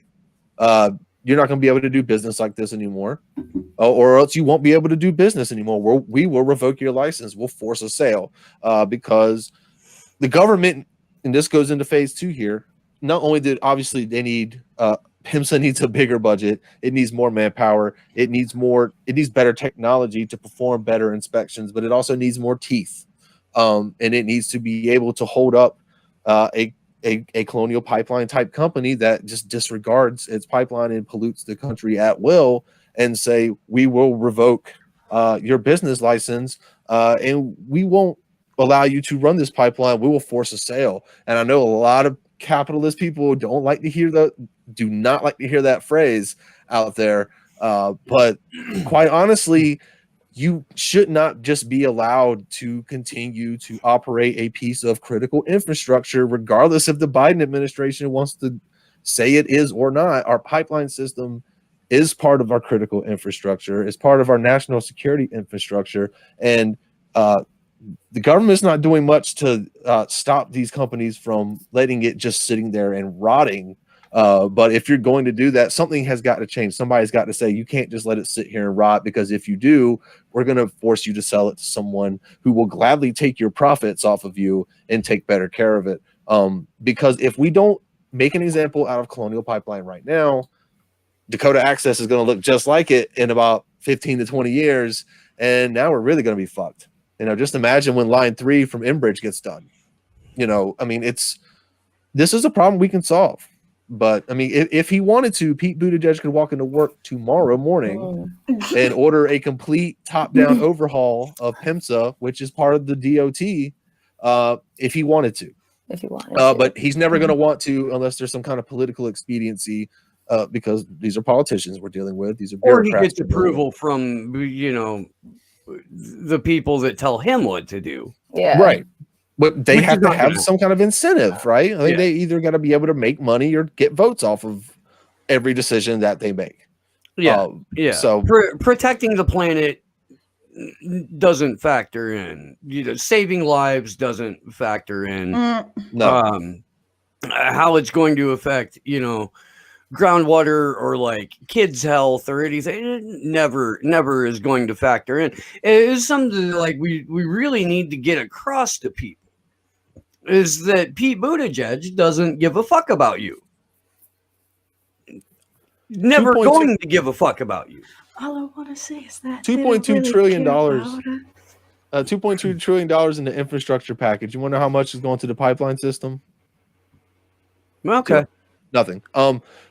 you're not going to be able to do business like this anymore, or else you won't be able to do business anymore. We will revoke your license. We'll force a sale, because the government, and this goes into phase 2 here, not only did obviously they need PIMSA needs a bigger budget, it needs more manpower, it needs better technology to perform better inspections, but it also needs more teeth, and it needs to be able to hold up a Colonial Pipeline type company that just disregards its pipeline and pollutes the country at will, and say, we will revoke your business license, and we won't allow you to run this pipeline. We will force a sale. And I know a lot of capitalist people do not like to hear that phrase out there. But quite honestly, you should not just be allowed to continue to operate a piece of critical infrastructure, regardless if the Biden administration wants to say it is or not. Our pipeline system is part of our critical infrastructure, is part of our national security infrastructure. And the government's not doing much to stop these companies from letting it just sitting there and rotting. But if you're going to do that, something has got to change. Somebody's got to say, you can't just let it sit here and rot, because if you do, we're going to force you to sell it to someone who will gladly take your profits off of you and take better care of it. Because if we don't make an example out of Colonial Pipeline right now, Dakota Access is going to look just like it in about 15 to 20 years. And now we're really going to be fucked. You know, just imagine when Line 3 from Enbridge gets done. You know, I mean, this is a problem we can solve. But I mean, if he wanted to, Pete Buttigieg could walk into work tomorrow morning and order a complete top-down overhaul of PIMSA, which is part of the DOT, if he wanted to. If he wanted to. But he's never going to want to unless there's some kind of political expediency, because these are politicians we're dealing with. These are bureaucrats. Or he gets approval from, the people that tell him what to do. Yeah. Right. But they have to have some kind of incentive, right? I think they either got to be able to make money or get votes off of every decision that they make. Yeah. So protecting the planet doesn't factor in. Saving lives doesn't factor in. No. How it's going to affect, groundwater or like kids' health or anything, it never is going to factor in. It is something like we really need to get across to people. Is that Pete Buttigieg doesn't give a fuck about you. Never going to give a fuck about you. All I want to say is that $2.2 trillion. $2.2 trillion in the infrastructure package. You wonder how much is going to the pipeline system? Okay. Nothing.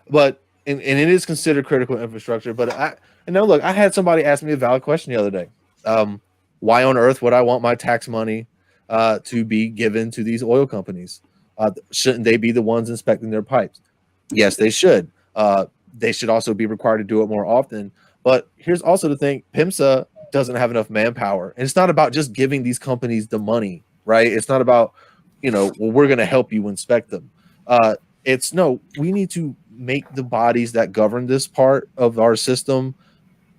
But and it is considered critical infrastructure. But I had somebody ask me a valid question the other day. Why on earth would I want my tax money to be given to these oil companies? Shouldn't they be the ones inspecting their pipes? Yes, they should. They should also be required to do it more often. But here's also the thing: PIMSA doesn't have enough manpower, and it's not about just giving these companies the money, right? It's not about, well, we're going to help you inspect them. We need to make the bodies that govern this part of our system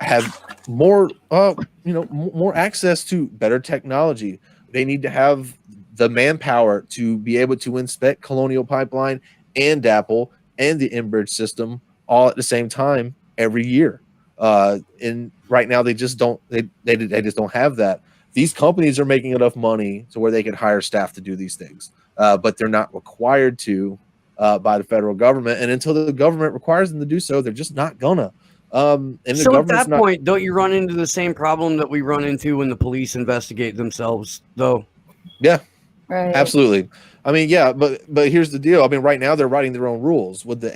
have more, more access to better technology. They need to have the manpower to be able to inspect Colonial Pipeline and DAPL and the Enbridge system all at the same time every year. And right now they just don't. They just don't have that. These companies are making enough money to where they can hire staff to do these things, but they're not required to by the federal government. And until the government requires them to do so, they're just not gonna. And so at that point, don't you run into the same problem that we run into when the police investigate themselves, though? Yeah, right. Absolutely. I mean, yeah, but here's the deal. I mean, right now they're writing their own rules with the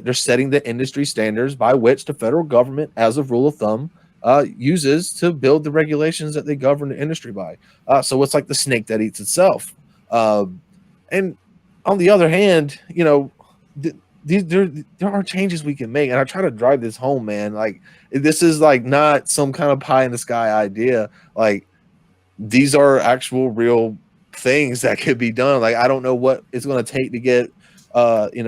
they're setting the industry standards by which the federal government, as a rule of thumb, uses to build the regulations that they govern the industry by. So it's like the snake that eats itself. And on the other hand, there are changes we can make, and I try to drive this home, man. Like, this is like not some kind of pie in the sky idea. Like, these are actual real things that could be done. Like, I don't know what it's going to take to get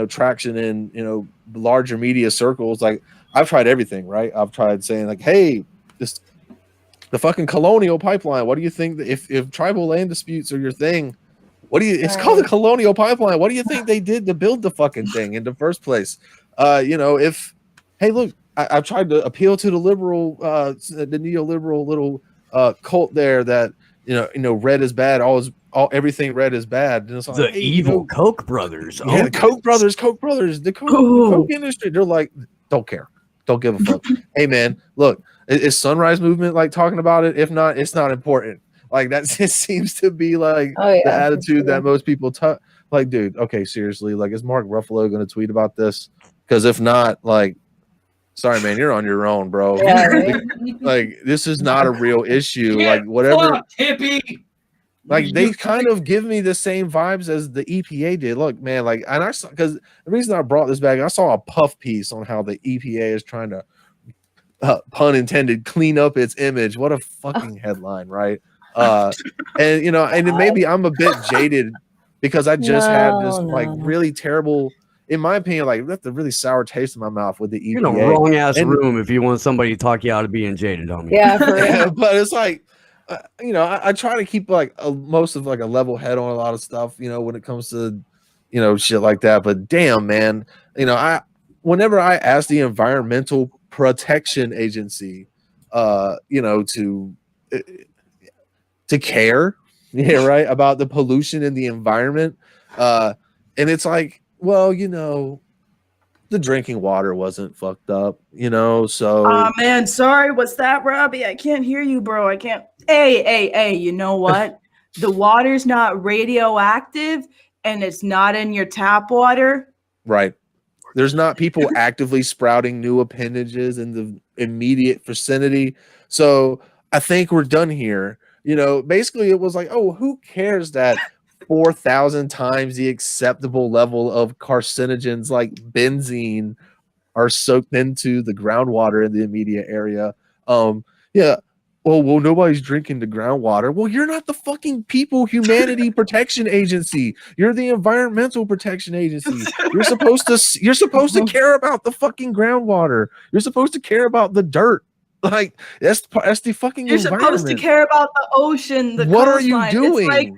traction in larger media circles. Like, I've tried everything, right? I've tried saying like, hey, the fucking Colonial Pipeline, what do you think that if tribal land disputes are your thing, it's called the Colonial Pipeline, what do you think they did to build the fucking thing in the first place? Hey, look, I've tried to appeal to the liberal, the neoliberal little cult there that red is bad, everything red is bad. And it's like, the evil Koch brothers. Yeah, the Koch brothers, the Koch industry. They're like, don't care, don't give a fuck. Hey man, look, is Sunrise Movement like talking about it? If not, it's not important. Like, that just seems to be like the attitude that most people like, dude, okay, seriously, like, is Mark Ruffalo going to tweet about this? Because if not, like, sorry, man, you're on your own, bro. Yeah, right? Like, this is not a real issue. Like, whatever. Hippie. Like, they kind of give me the same vibes as the EPA did. Look, man, like, and I saw, because the reason I brought this back, I saw a puff piece on how the EPA is trying to, pun intended, clean up its image. What a fucking headline, right? And maybe I'm a bit jaded because I just had this like really terrible, in my opinion, like, that's a really sour taste in my mouth with the EPA. You're in a wrong ass room if you want somebody to talk you out of being jaded on me. Yeah, for real. But it's like, I try to keep like most of like a level head on a lot of stuff, when it comes to, shit like that. But damn, man, whenever I ask the Environmental Protection Agency, to care, about the pollution in the environment, and it's like, well, the drinking water wasn't fucked up, so. Oh man, sorry, what's that, Robbie? I can't hear you, bro. I can't. Hey, you know what? The water's not radioactive. and it's not in your tap water. Right. There's not people actively sprouting new appendages in the immediate vicinity. So I think we're done here. You know, basically it was like, oh, who cares that 4,000 times the acceptable level of carcinogens like benzene are soaked into the groundwater in the immediate area. Yeah. Well, nobody's drinking the groundwater. Well, you're not the fucking People Humanity Protection Agency. You're the Environmental Protection Agency. You're supposed to care about the fucking groundwater. You're supposed to care about the dirt. Like that's the fucking You're environment. Supposed to care about the ocean, the what coastline. Are you doing? It's like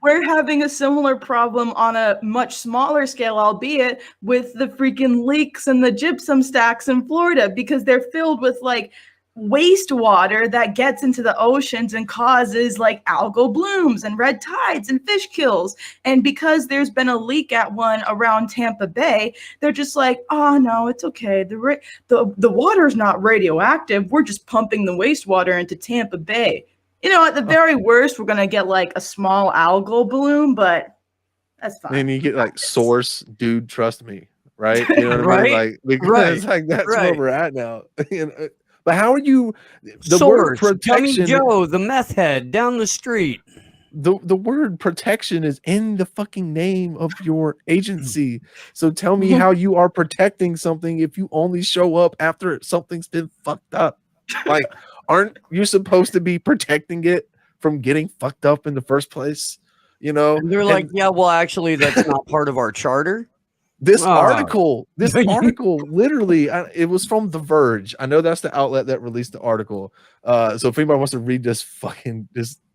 we're having a similar problem on a much smaller scale, albeit with the freaking leaks and the gypsum stacks in Florida, because they're filled with like wastewater that gets into the oceans and causes like algal blooms and red tides and fish kills. And because there's been a leak at one around Tampa Bay, they're just like, oh no, it's okay. The water's not radioactive. We're just pumping the wastewater into Tampa Bay. You know, at the very worst, we're gonna get like a small algal bloom, but that's fine. And you get like source, dude, trust me, right? You know what right? I mean? Like because like that's where we're at now. You know? But how are you? The source, word protection, Joe, the meth head down the street. The word protection is in the fucking name of your agency. So tell me how you are protecting something if you only show up after something's been fucked up. Like, aren't you supposed to be protecting it from getting fucked up in the first place? You know, and they're like, yeah, well, actually, that's not part of our charter. This article, literally, it was from The Verge. I know that's the outlet that released the article. So if anybody wants to read this,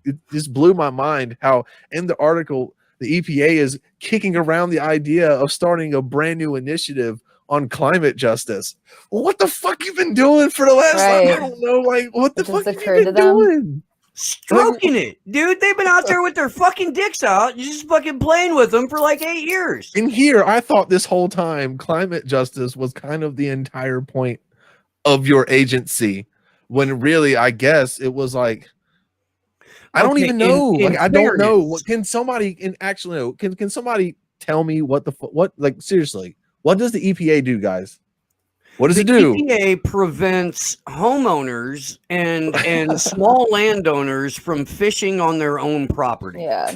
it just blew my mind how in the article the EPA is kicking around the idea of starting a brand new initiative on climate justice. Well, what the fuck you been doing for the last? I don't know. Like, what the fuck have you been doing? Stroking it, dude. They've been out there with their fucking dicks out, just fucking playing with them for like 8 years. In here, I thought this whole time climate justice was kind of the entire point of your agency, when really, I guess it was like, I don't even know. Like, I don't know. Can somebody can somebody tell me what like seriously? What does the EPA do, guys? What does it do? The EPA prevents homeowners and small landowners from fishing on their own property. Yeah.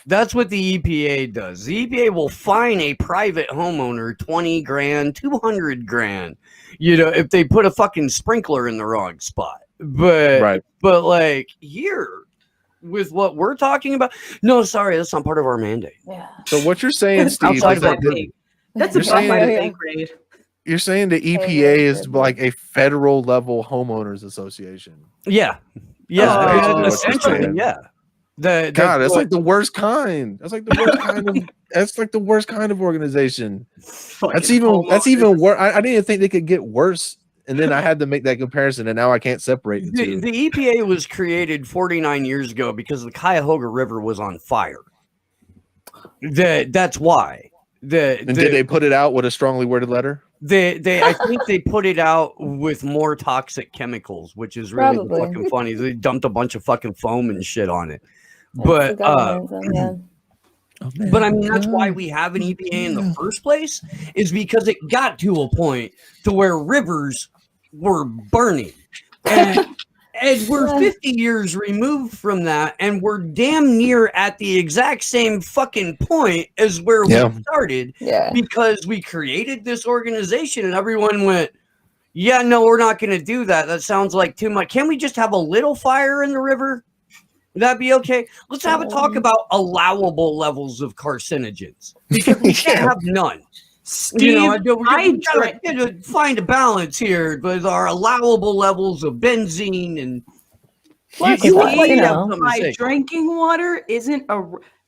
That's what the EPA does. The EPA will fine a private homeowner $20,000, $200,000, you know, if they put a fucking sprinkler in the wrong spot. But like here with what we're talking about, no, sorry, that's not part of our mandate. Yeah. So what you're saying, Steve, outside of that that's a pay grade. You're saying the EPA is like a federal level homeowners association. Yeah. Essentially, yeah. That's like the worst kind. That's like the worst kind of. That's like the worst kind of organization. That's even worse. I didn't even think they could get worse, and then I had to make that comparison, and now I can't separate the two. The EPA was created 49 years ago because the Cuyahoga River was on fire. That's why. Did they put it out with a strongly worded letter? I think they put it out with more toxic chemicals, which is really fucking funny. They dumped a bunch of fucking foam and shit on it. But I mean, that's why we have an EPA in the first place, is because it got to a point to where rivers were burning. And we're 50 years removed from that, and we're damn near at the exact same fucking point as where we started, because we created this organization and everyone went, yeah, no, we're not going to do that. That sounds like too much. Can we just have a little fire in the river? Would that be okay? Let's have a talk about allowable levels of carcinogens, because we can't have none. Steve, we gotta find a balance here with our allowable levels of benzene and. My drinking water isn't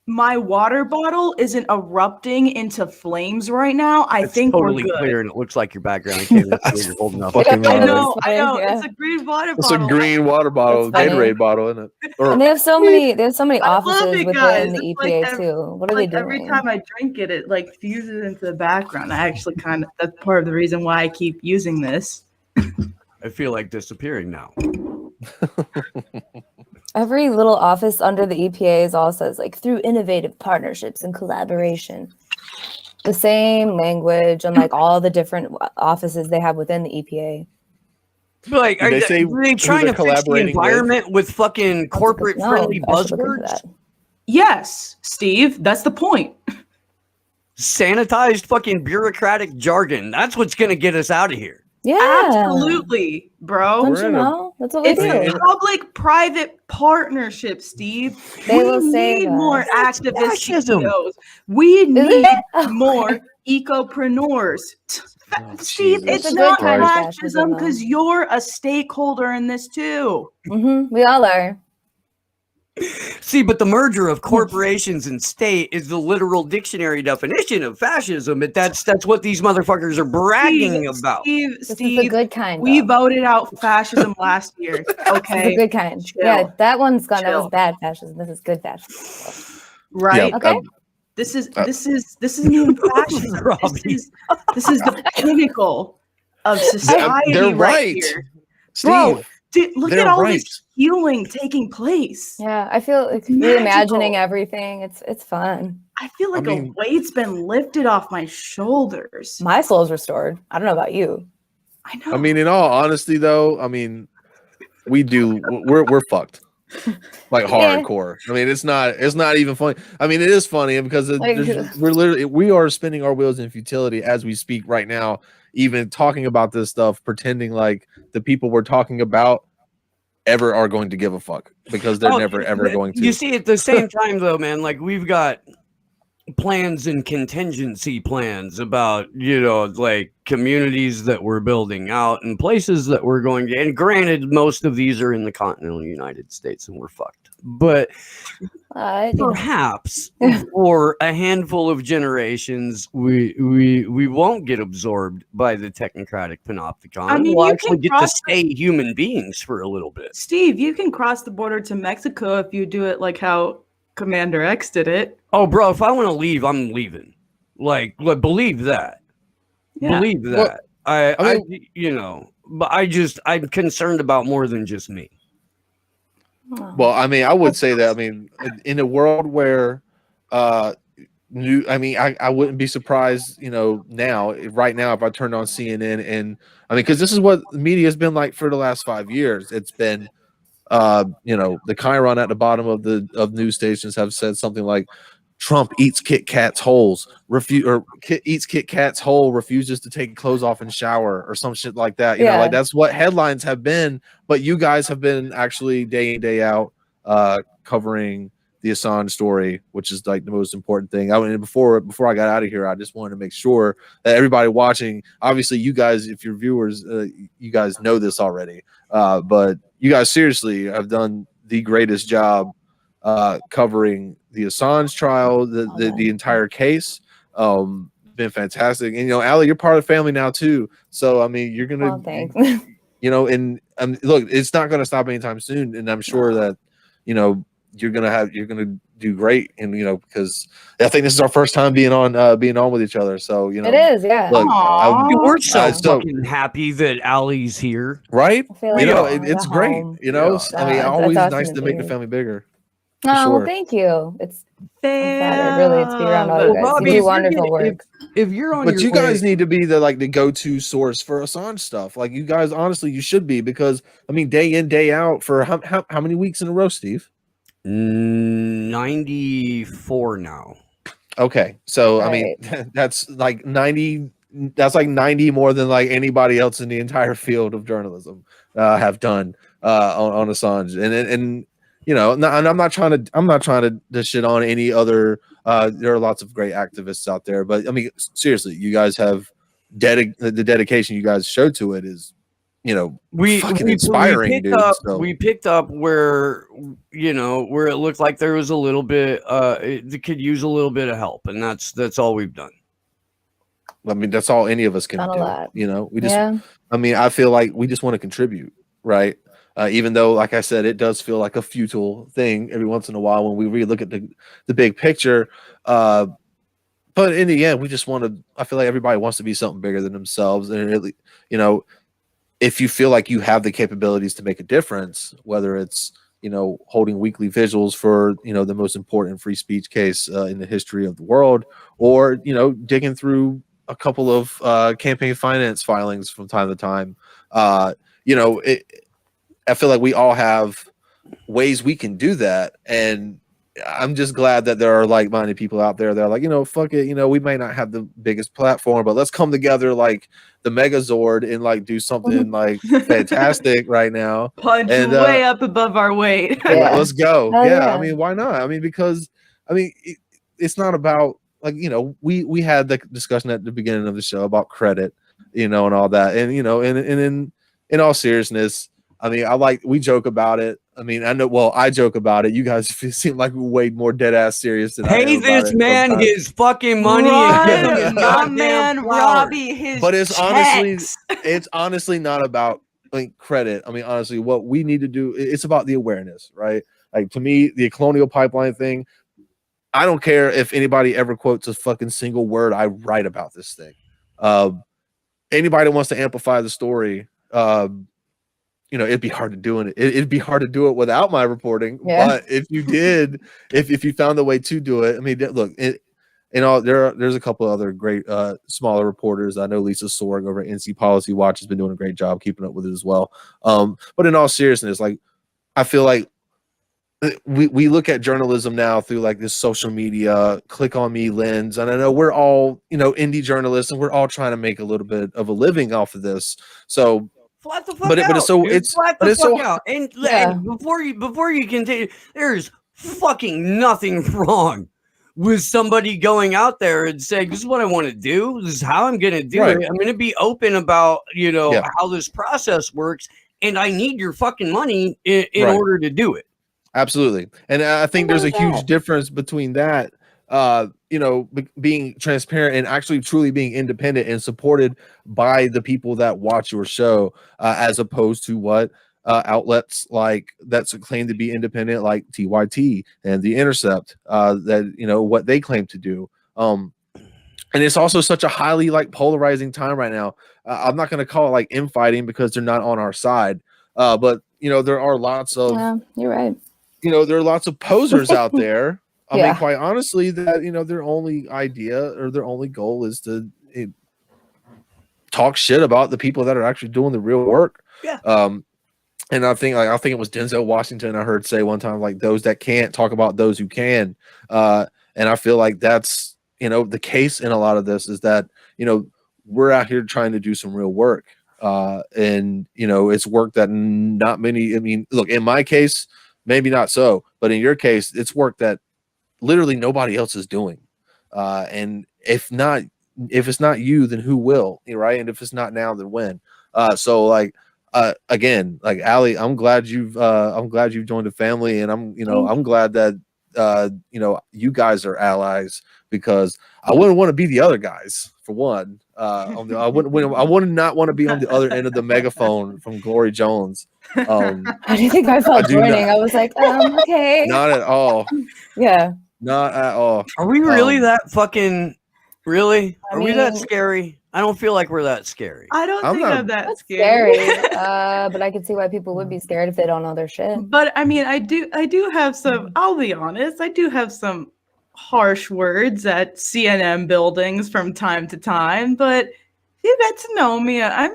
my water bottle isn't erupting into flames right now. I think totally we're good. Clear, and it looks like your background. I can't see you're holding up. I know. It's a green water bottle. It's a green water bottle, Gatorade bottle, isn't it? And they have so many offices within the EPA like too. What are they doing? Every time I drink it, it like fuses into the background. I actually that's part of the reason why I keep using this. I feel like disappearing now. Every little office under the EPA all says like through innovative partnerships and collaboration. The same language and like all the different offices they have within the EPA. Like, are they trying to fix the environment with fucking corporate friendly buzzwords? Yes, Steve, that's the point. Sanitized fucking bureaucratic jargon. That's what's going to get us out of here. Yeah, absolutely, bro. Don't you know? That's what we do. It's public-private partnership, Steve. They will need more activist fascism. CEOs. We need more ecopreneurs. Steve, it's not fascism because you're a stakeholder in this too. We all are. See, but the merger of corporations and state is the literal dictionary definition of fascism. But that's what these motherfuckers are bragging about. Steve, this is the good kind. We voted out fascism last year. Okay, the good kind. Chill. Yeah, that one's gone. Chill. That was bad fascism. This is good fascism. Right. Yeah, okay. This isn't even fascism. This is the pinnacle of society. They're right here. Steve. Bro, dude, look at all this healing taking place. Yeah, I feel like reimagining everything. It's fun. I feel like a weight's been lifted off my shoulders. My soul's restored. I don't know about you. I know. I mean, in all honesty, though, I mean, we're fucked. Like hardcore. I mean, it's not even funny. I mean, it is funny because we are spinning our wheels in futility as we speak right now, even talking about this stuff, pretending like the people we're talking about ever are going to give a fuck, because they're never ever going to. You see, at the same time though, man, like we've got plans and contingency plans about, like communities that we're building out and places that we're going to, and granted, most of these are in the continental United States and we're fucked, but perhaps for a handful of generations, we won't get absorbed by the technocratic panopticon. I mean, we'll actually get to stay human beings for a little bit. Steve, you can cross the border to Mexico if you do it like how Commander X did it. Oh, bro, if I want to leave, I'm leaving. Like believe that. Yeah. Believe that. Well, but I'm concerned about more than just me. Well, I mean, I would say that, I mean, in a world where I wouldn't be surprised, right now, if I turned on CNN and I mean, because this is what the media has been like for the last 5 years. It's been the chyron at the bottom of news stations have said something like Trump eats Kit Kat's holes, eats Kit Kat's hole, refuses to take clothes off and shower, or some shit like that. You know, like that's what headlines have been. But you guys have been actually day in, day out covering the Assange story, which is like the most important thing. I mean, before I got out of here, I just wanted to make sure that everybody watching, obviously you guys, if you're viewers, you guys know this already, but you guys seriously have done the greatest job covering the Assange trial, the entire case. Been fantastic. And Allie, you're part of the family now too. So I mean, you're gonna and look, it's not gonna stop anytime soon. And I'm sure that you're gonna do great. And because I think this is our first time being on with each other. So it is, yeah. Look, we're so fucking happy that Allie's here, right? Like it's great. I mean, always nice to make the family bigger. Oh, thank you. It's flattered, really, to be around all you guys. Robbie, you do wonderful work. If you're on, but you guys need to be the go-to source for Assange stuff. Like you guys, honestly, you should be, because I mean, day in, day out for how many weeks in a row, Steve? 94 now. Okay, so right. I mean, that's like 90. That's like 90 more than like anybody else in the entire field of journalism have done on Assange, and and I'm not trying to shit on any other. There are lots of great activists out there, but I mean, seriously, you guys have the dedication you guys showed to it is, fucking inspiring, dude. We picked up where where it looked like there was a little bit. It could use a little bit of help, and that's all we've done. I mean, that's all any of us can do. We just. Yeah. I mean, I feel like we just want to contribute, right? Even though, like I said, it does feel like a futile thing every once in a while when we really look at the big picture. But in the end, we just want to. I feel like everybody wants to be something bigger than themselves, and really, if you feel like you have the capabilities to make a difference, whether it's holding weekly vigils for, the most important free speech case in the history of the world, or, digging through a couple of campaign finance filings from time to time. I feel like we all have ways we can do that. And I'm just glad that there are like-minded people out there that are like, fuck it, we may not have the biggest platform, but let's come together like the Megazord and like do something like fantastic right now. Punch way up above our weight. Let's go. Yeah. I mean, why not? I mean, because it's not about like, we had the discussion at the beginning of the show about credit, and all that. And, and in all seriousness, I mean, we joke about it. I mean, I joke about it. You guys seem like way more dead ass serious than I am. Pay this man sometimes. his fucking money Right. and give him his My goddamn man flowers. Robbie, his But it's checks. honestly not about credit. I mean, honestly, what we need to do, it's about the awareness, right? Like, to me, the Colonial Pipeline thing, I don't care if anybody ever quotes a fucking single word I write about this thing. Anybody that wants to amplify the story, it'd be hard to do it. It'd be hard to do it without my reporting. Yeah. But if you did, if you found a way to do it, I mean, look, there's a couple other great smaller reporters. I know Lisa Sorg over at NC Policy Watch has been doing a great job keeping up with it as well. But in all seriousness, like, I feel like we look at journalism now through like this social media click on me lens, and I know we're all indie journalists and we're all trying to make a little bit of a living off of this. So Flat the fuck but out, it's so dude. it's Flat but the it's fuck so out. And, Yeah. and before you continue, there's fucking nothing wrong with somebody going out there and saying, "This is what I want to do. This is how I'm going to do Right. it. I'm going to be open about Yeah. how this process works, and I need your fucking money in Right. order to do it." Absolutely. And I think there's a huge that? difference between that, being transparent and actually truly being independent and supported by the people that watch your show, as opposed to what outlets like that's claim to be independent, like TYT and The Intercept, that, what they claim to do. And it's also such a highly like polarizing time right now. I'm not going to call it like infighting because they're not on our side. But, there are lots of, Yeah, you're right. there are lots of posers out there. I Yeah. mean, quite honestly, that, their only idea or their only goal is to talk shit about the people that are actually doing the real work. Yeah. And I think it was Denzel Washington I heard say one time, like, those that can't talk about those who can. And I feel like that's, the case in a lot of this is that, we're out here trying to do some real work. And, it's work that not many, I mean, look, in my case, maybe not so, but in your case, it's work that literally nobody else is doing. And if it's not you, then who will, right? And if it's not now, then when? So like, again, like, Allie, I'm glad you've joined the family, and I'm glad that, you guys are allies, because I wouldn't want to be the other guys, for one. I would not want to be on the other end of the megaphone from Glory Jones. How do you think I felt joining? I was like, okay. Not at all. Yeah. Not at all. Are we really that fucking? Really? I Are we that mean- scary? I don't feel like we're that scary. I don't think I'm that That's scary. scary. But I can see why people would be scared if they don't know their shit. But I mean, I do have some, I'll be honest, I do have some harsh words at CNN buildings from time to time, but you get to know me. I'm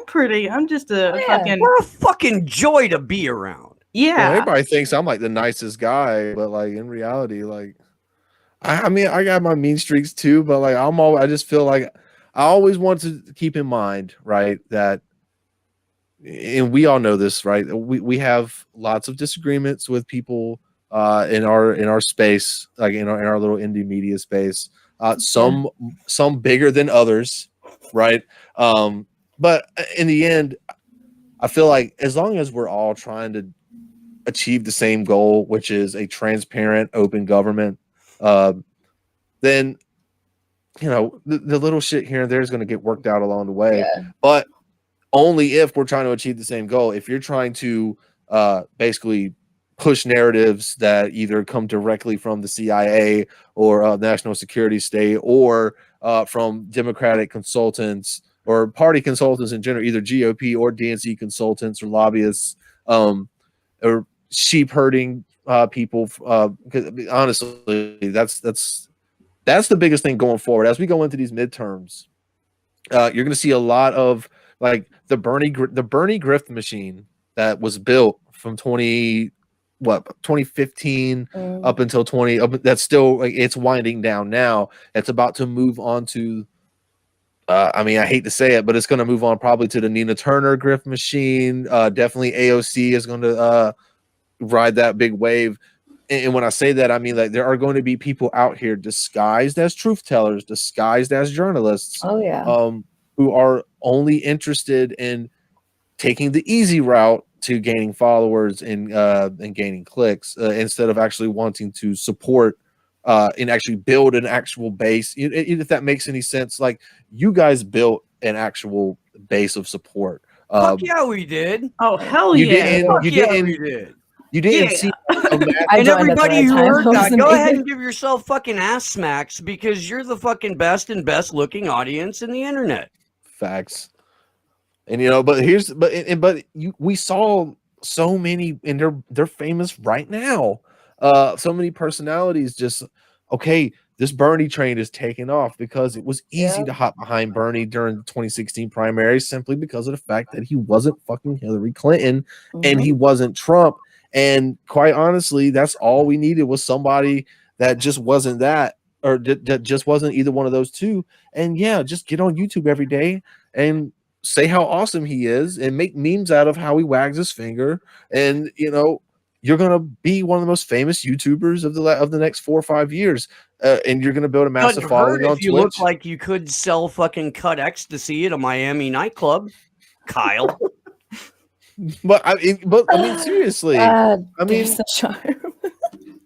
just a fucking, We're a fucking joy to be around. yeah. Everybody thinks I'm like the nicest guy, but like in reality, like, I mean, I got my mean streaks too, but like, I just feel like I always want to keep in mind, right, that, and we all know this, right? We have lots of disagreements with people in our space, like in our little indie media space. Some bigger than others, right? But in the end, I feel like as long as we're all trying to achieve the same goal, which is a transparent, open government, then the little shit here and there is going to get worked out along the way. Yeah. But only if we're trying to achieve the same goal. If you're trying to basically push narratives that either come directly from the CIA or national security state, or from Democratic consultants or party consultants in general, either GOP or DNC consultants or lobbyists, or sheep herding people. Because honestly, that's the biggest thing going forward as we go into these midterms. You're going to see a lot of like the Bernie grift machine that was built from 2015 up until 20. That's still like it's winding down now. It's about to move on to. I mean, I hate to say it, but it's going to move on probably to the Nina Turner grift machine. Definitely AOC is going to ride that big wave. And when I say that, I mean like there are going to be people out here disguised as truth tellers, disguised as journalists. Oh yeah. Who are only interested in taking the easy route to gaining followers and gaining clicks instead of actually wanting to support and actually build an actual base. If that makes any sense, like you guys built an actual base of support. Fuck yeah, we did. Oh hell yeah! We did. You didn't see. And everybody who heard that, go ahead and give yourself fucking ass smacks because you're the fucking best and best looking audience in the internet. Facts. And we saw so many, and they're famous right now. So many personalities just okay. This Bernie train is taking off because it was easy to hop behind Bernie during the 2016 primaries simply because of the fact that he wasn't fucking Hillary Clinton and he wasn't Trump. And quite honestly, that's all we needed was somebody that just wasn't that, or that just wasn't either one of those two. And yeah, just get on YouTube every day and say how awesome he is and make memes out of how he wags his finger. And you're gonna be one of the most famous YouTubers of the next 4 or 5 years, and you're gonna build a massive following on Twitch. You look like you could sell fucking cut ecstasy at a Miami nightclub, Kyle. But I mean, seriously, the charm.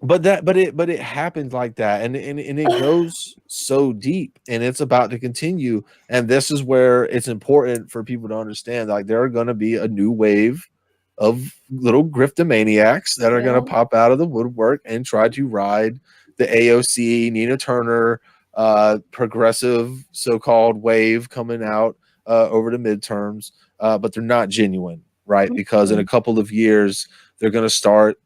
but it happened like that, and it goes so deep, and it's about to continue. And this is where it's important for people to understand, like there are going to be a new wave of little griftomaniacs that are going to pop out of the woodwork and try to ride the AOC, Nina Turner, progressive so-called wave coming out over the midterms, but they're not genuine. Right, because in a couple of years they're going to start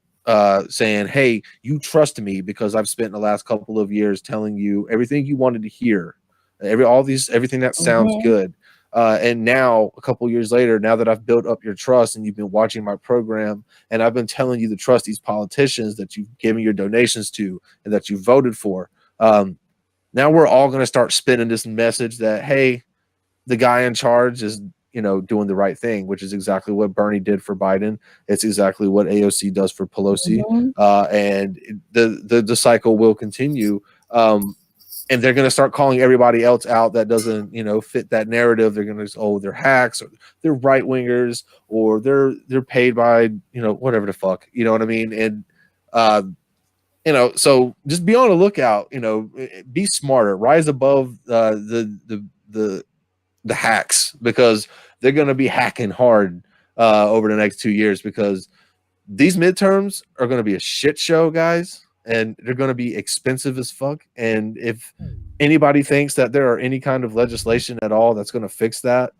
saying, "Hey, you trust me because I've spent the last couple of years telling you everything you wanted to hear, everything that sounds good." And now, a couple of years later, now that I've built up your trust and you've been watching my program, and I've been telling you to trust these politicians that you've given your donations to and that you voted for, now we're all going to start spinning this message that, hey, the guy in charge is doing the right thing, which is exactly what Bernie did for Biden. It's exactly what AOC does for Pelosi. And the cycle will continue. And they're going to start calling everybody else out that doesn't, fit that narrative. They're going to, they're hacks, or they're right wingers, or they're paid by, whatever the fuck, you know what I mean? And, so just be on the lookout, be smarter, rise above the hacks, because they're going to be hacking hard over the next 2 years, because these midterms are going to be a shit show, guys, and they're going to be expensive as fuck. And if anybody thinks that there are any kind of legislation at all that's going to fix that,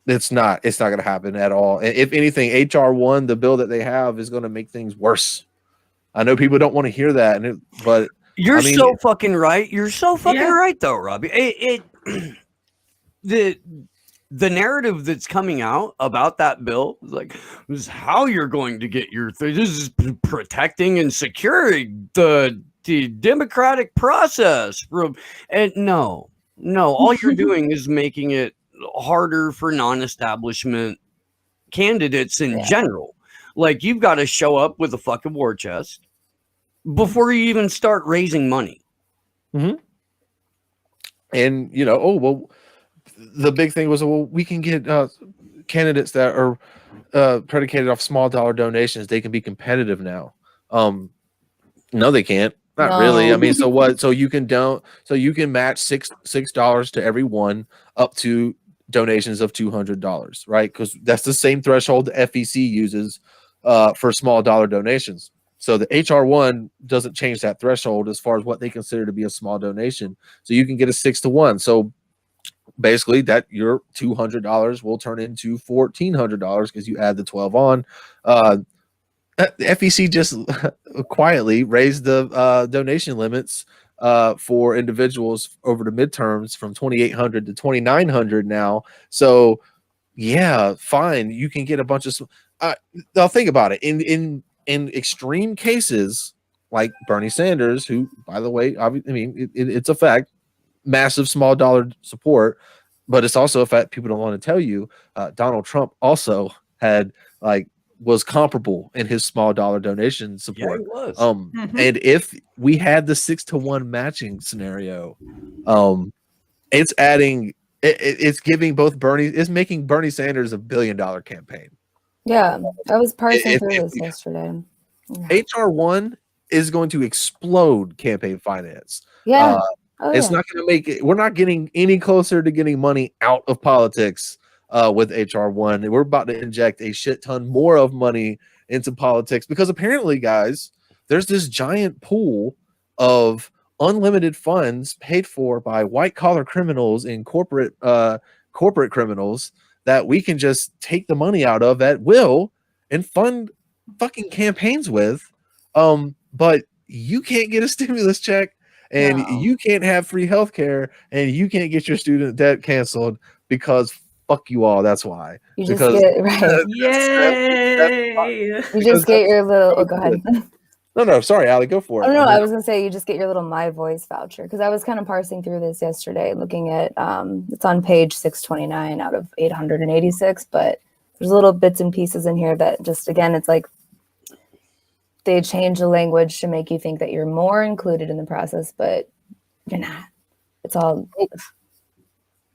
it's not going to happen at all. And if anything, HR1, the bill that they have, is going to make things worse. I know people don't want to hear that, but you're so fucking right. You're so fucking right, though, Robbie. The narrative that's coming out about that bill is like, this is how you're going to get your this is protecting and securing the democratic process from, and no, all you're doing is making it harder for non-establishment candidates in general. Like, you've got to show up with a fucking war chest before you even start raising money. And the big thing was, we can get candidates that are predicated off small dollar donations. They can be competitive now. No, they can't. Not really. I mean, so what? So you can match $6 to every one up to donations of $200, right? Because that's the same threshold the FEC uses for small dollar donations. So the HR1 doesn't change that threshold as far as what they consider to be a small donation. So you can get a 6-to-1. So basically, that your $200 will turn into $1,400 because you add the 12 on. the FEC just quietly raised the donation limits for individuals over the midterms from 2,800 to 2,900 now. So yeah, fine, you can get a bunch of. Now think about it. In extreme cases, like Bernie Sanders, who, by the way, I mean, it's a fact, massive small dollar support, but it's also a fact people don't want to tell you. Donald Trump also had was comparable in his small dollar donation support. Yeah, he was. And if we had the 6-to-1 matching scenario, it's adding. It's giving both it's making Bernie Sanders $1 billion campaign. Yeah, I was parsing through this yesterday. HR1 is going to explode campaign finance. Yeah. It's not going to make it. We're not getting any closer to getting money out of politics with HR1. We're about to inject a shit ton more of money into politics because apparently, guys, there's this giant pool of unlimited funds paid for by white collar criminals and corporate criminals that we can just take the money out of at will and fund fucking campaigns with. But you can't get a stimulus check and you can't have free healthcare and you can't get your student debt canceled because fuck you all. That's why. You just get right. Yay! You just get your little. Oh, go ahead. No, sorry, Allie, go for it. Oh, no, I was gonna say you just get your little My Voice voucher because I was kind of parsing through this yesterday, looking at it's on page 629 out of 886, but there's little bits and pieces in here that just again, it's like they change the language to make you think that you're more included in the process, but you're not. It's all.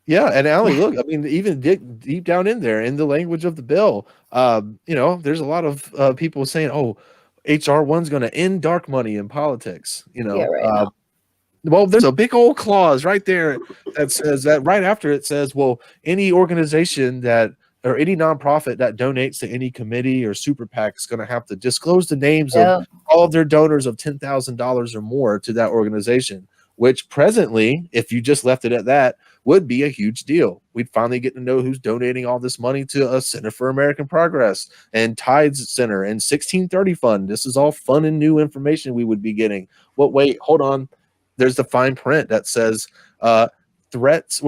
Yeah, and Allie, look, I mean, even deep down in there, in the language of the bill, there's a lot of people saying, "Oh, HR1's going to end dark money in politics." Yeah, right. Well, there's a big old clause right there that says that right after it says, "Well, any organization that or any nonprofit that donates to any committee or super PAC is going to have to disclose the names of all of their donors of $10,000 or more to that organization." Which presently, if you just left it at that, would be a huge deal. We'd finally get to know who's donating all this money to a Center for American Progress and Tides Center and 1630 Fund. This is all fun and new information we would be getting. Well, wait, hold on. There's the fine print that says threats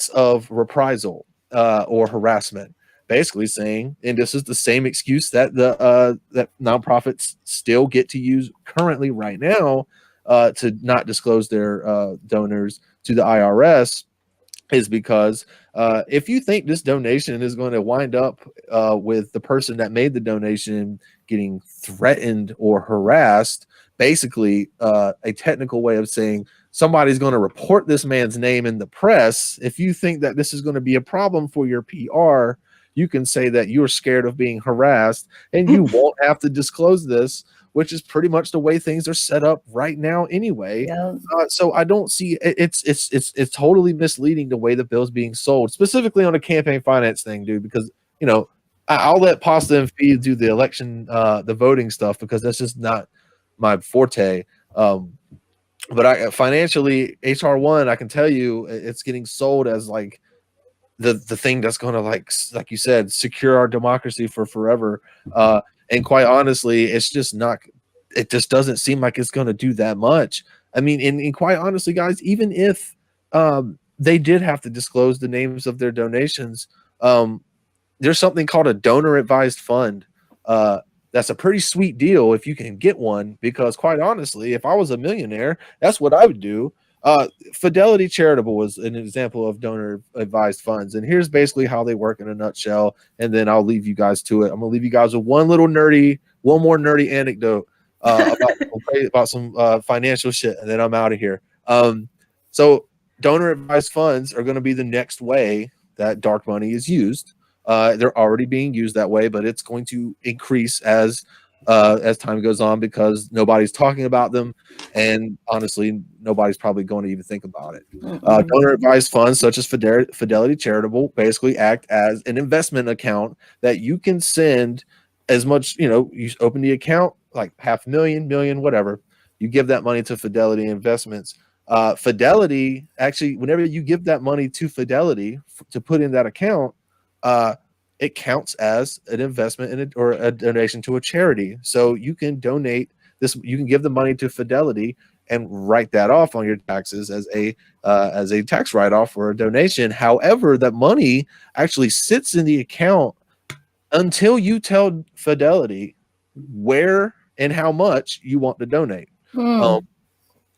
of reprisal or harassment. Basically saying, and this is the same excuse that that nonprofits still get to use currently right now, to not disclose their donors to the IRS, is because if you think this donation is going to wind up with the person that made the donation getting threatened or harassed, basically a technical way of saying somebody's going to report this man's name in the press, if you think that this is going to be a problem for your PR, you can say that you're scared of being harassed and you won't have to disclose this, which is pretty much the way things are set up right now anyway. Yeah. So I don't see it's totally misleading the way the bill's being sold, specifically on a campaign finance thing, dude, because I'll let Pasta and Feed do the election, the voting stuff, because that's just not my forte. But financially, HR1, I can tell you it's getting sold as like the thing that's going to, like you said, secure our democracy for forever. And quite honestly, it just doesn't seem like it's going to do that much. I mean, and quite honestly, guys, even if they did have to disclose the names of their donations, there's something called a donor advised fund. That's a pretty sweet deal if you can get one, because quite honestly, if I was a millionaire, that's what I would do. Fidelity Charitable was an example of donor advised funds, and here's basically how they work in a nutshell, and then I'll leave you guys to it. I'm gonna leave you guys with one more nerdy anecdote about some financial shit, and then I'm out of here. So donor advised funds are going to be the next way that dark money is used. They're already being used that way, but it's going to increase as time goes on, because nobody's talking about them, and honestly, nobody's probably going to even think about it. Donor advised funds such as Fidelity Charitable basically act as an investment account that you can send as much, you open the account, like $500,000, million, whatever. You give that money to Fidelity Investments. Fidelity, actually, whenever you give that money to Fidelity to put in that account, it counts as an investment or a donation to a charity. So you can donate this, you can give the money to Fidelity and write that off on your taxes as a tax write-off or a donation. However, that money actually sits in the account until you tell Fidelity where and how much you want to donate.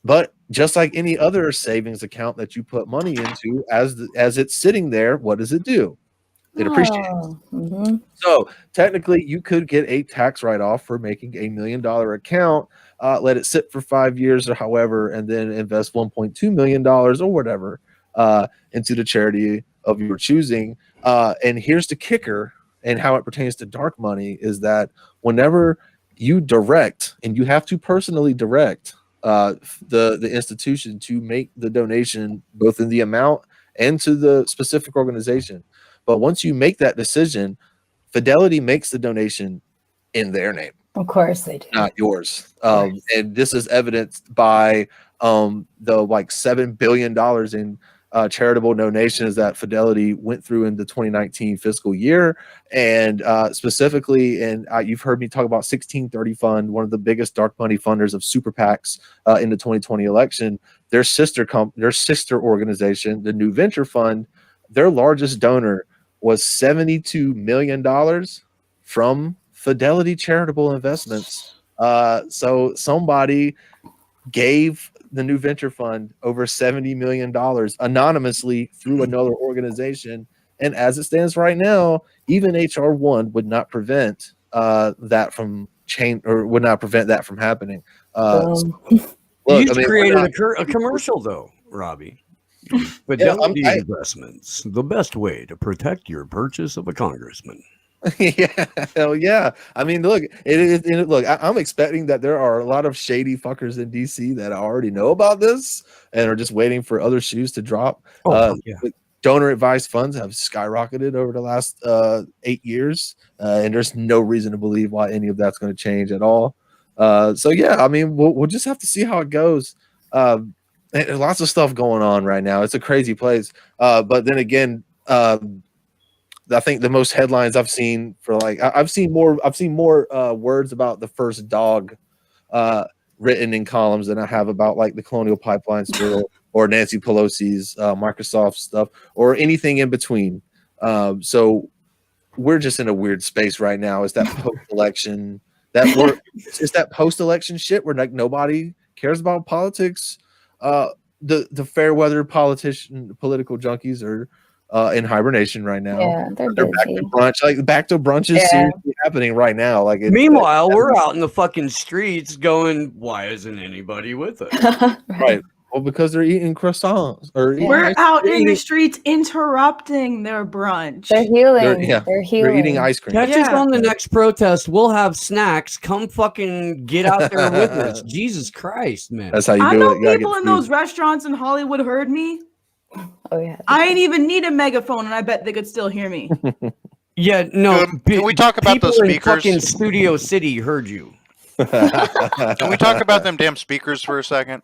But just like any other savings account that you put money into, as it's sitting there, what does it do? It appreciates. So technically, you could get a tax write-off for making $1 million account, let it sit for 5 years or however, and then invest $1.2 million or whatever into the charity of your choosing. And here's the kicker, and how it pertains to dark money is that whenever you direct, and you have to personally direct the institution to make the donation, both in the amount and to the specific organization. But once you make that decision, Fidelity makes the donation in their name. Of course they do. Not yours. And this is evidenced by the like $7 billion in charitable donations that Fidelity went through in the 2019 fiscal year. And specifically, and you've heard me talk about 1630 Fund, one of the biggest dark money funders of super PACs in the 2020 election. Their sister organization, the New Venture Fund, their largest donor was $72 million from Fidelity Charitable Investments. So somebody gave the New Venture Fund over $70 million anonymously through another organization. And as it stands right now, even HR 1 would not prevent that from would not prevent that from happening. You created a commercial though, Robbie. Fidelity Investments, the best way to protect your purchase of a congressman. Yeah, hell yeah. I mean, look, I'm expecting that there are a lot of shady fuckers in DC that already know about this and are just waiting for other shoes to drop. Donor advised funds have skyrocketed over the last 8 years, and there's no reason to believe why any of that's going to change at all. So yeah, I mean, we'll just have to see how it goes. There's lots of stuff going on right now. It's a crazy place. But then again, I think the most headlines I've seen for I've seen more words about the first dog written in columns than I have about like the Colonial Pipeline spill or Nancy Pelosi's Microsoft stuff or anything in between. So we're just in a weird space right now. Is that post-election it's that post-election shit where like nobody cares about politics. The fair weather political junkies are in hibernation right now. Yeah, they're back to brunch. Like back to brunch is seriously happening right now. Like meanwhile, we're out in the fucking streets going, why isn't anybody with us? Right. Well, because they're eating croissants we're out in the streets interrupting their brunch. They're healing. They're healing. They're eating ice cream. Catch us on the next protest. We'll have snacks. Come fucking get out there with us. Jesus Christ, man. That's how you do it. I know people in those restaurants in Hollywood heard me. Oh yeah. I ain't even need a megaphone, and I bet they could still hear me. Yeah, no. Can we talk about those speakers? In fucking Studio City heard you. Can we talk about them damn speakers for a second?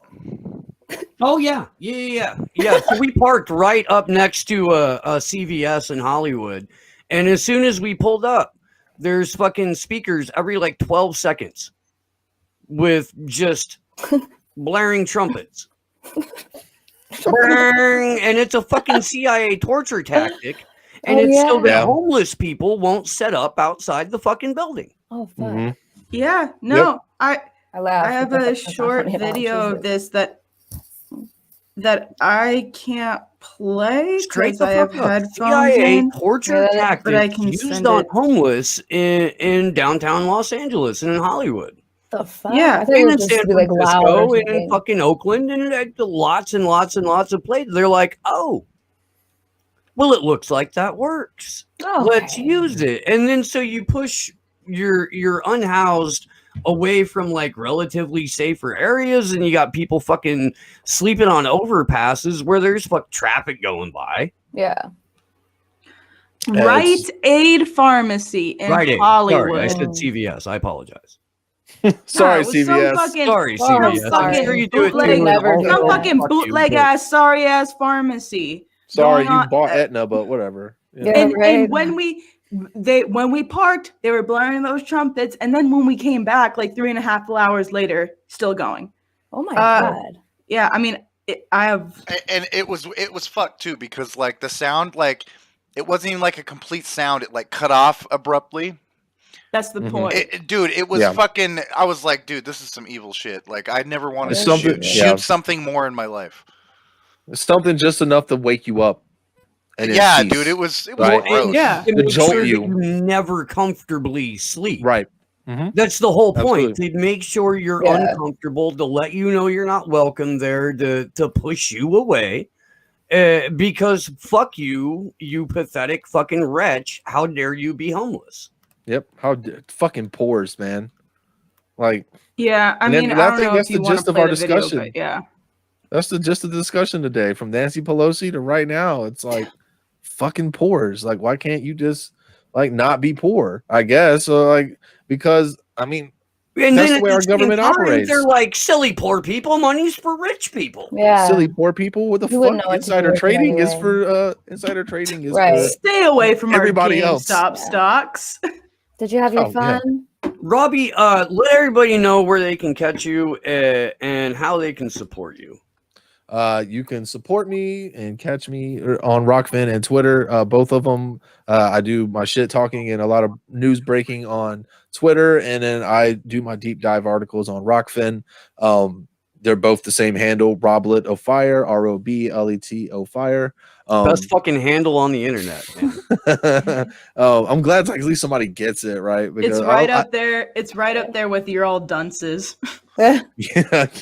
Oh yeah. So we parked right up next to a CVS in Hollywood, and as soon as we pulled up, there's fucking speakers every like 12 seconds with just blaring trumpets. And it's a fucking CIA torture tactic, and it's so that homeless people won't set up outside the fucking building. Oh fuck. Yeah, no, I have a short video of this that I can't play because I have headphones CIA torture tactics but I can used on homeless in downtown Los Angeles and in Hollywood. The fuck? Yeah, and in San Francisco and in fucking Oakland and lots and lots and lots of places. They're like, oh, well, it looks like that works. Let's use it. And then so you push your unhoused away from like relatively safer areas, and you got people fucking sleeping on overpasses where there's traffic going by. Yeah. Rite Aid Pharmacy in Hollywood. Sorry, I said CVS. I apologize. Sorry, CVS. Sorry, CVS. I'm sure you do it too. Some fucking bootleg ass, sorry ass pharmacy. Sorry, you bought Aetna, but whatever. Yeah. And when when we parked, they were blaring those trumpets, and then when we came back, like 3.5 hours later, still going. Oh my god! Yeah, I mean, and it was fucked too, because like the sound, like it wasn't even like a complete sound. It like cut off abruptly. That's the point. Dude, it was fucking, I was like, dude, this is some evil shit. Like, I never want to shoot something more in my life. Something just enough to wake you up. And yeah, dude, it was right? gross. Yeah, to jolt you never comfortably sleep. Right. That's the whole point. To make sure you're uncomfortable, to let you know you're not welcome there, to push you away. Because fuck you, you pathetic fucking wretch. How dare you be homeless? Yep. Fucking pores, man. Like, yeah, I mean, I think that's the gist of our discussion. Video, yeah. That's the gist of the discussion today. From Nancy Pelosi to right now, it's like fucking pores. Like, why can't you just like not be poor? I guess. So like, because I mean, and that's the way our government operates. They're like, silly poor people, money's for rich people. Yeah. Silly poor people. What the fuck? Insider trading is for insider trading is for stay away from everybody else. Stop stocks. Did you have your fun? Yeah. Robbie, let everybody know where they can catch you and how they can support you. You can support me and catch me on Rockfin and Twitter. Both of them. I do my shit talking and a lot of news breaking on Twitter, and then I do my deep dive articles on Rockfin. They're both the same handle, Roblet of Fire, ROBLET of Fire. Best fucking handle on the internet, man. I'm glad like, at least somebody gets it right. Because it's right up there. It's right up there with your all dunces. Yeah,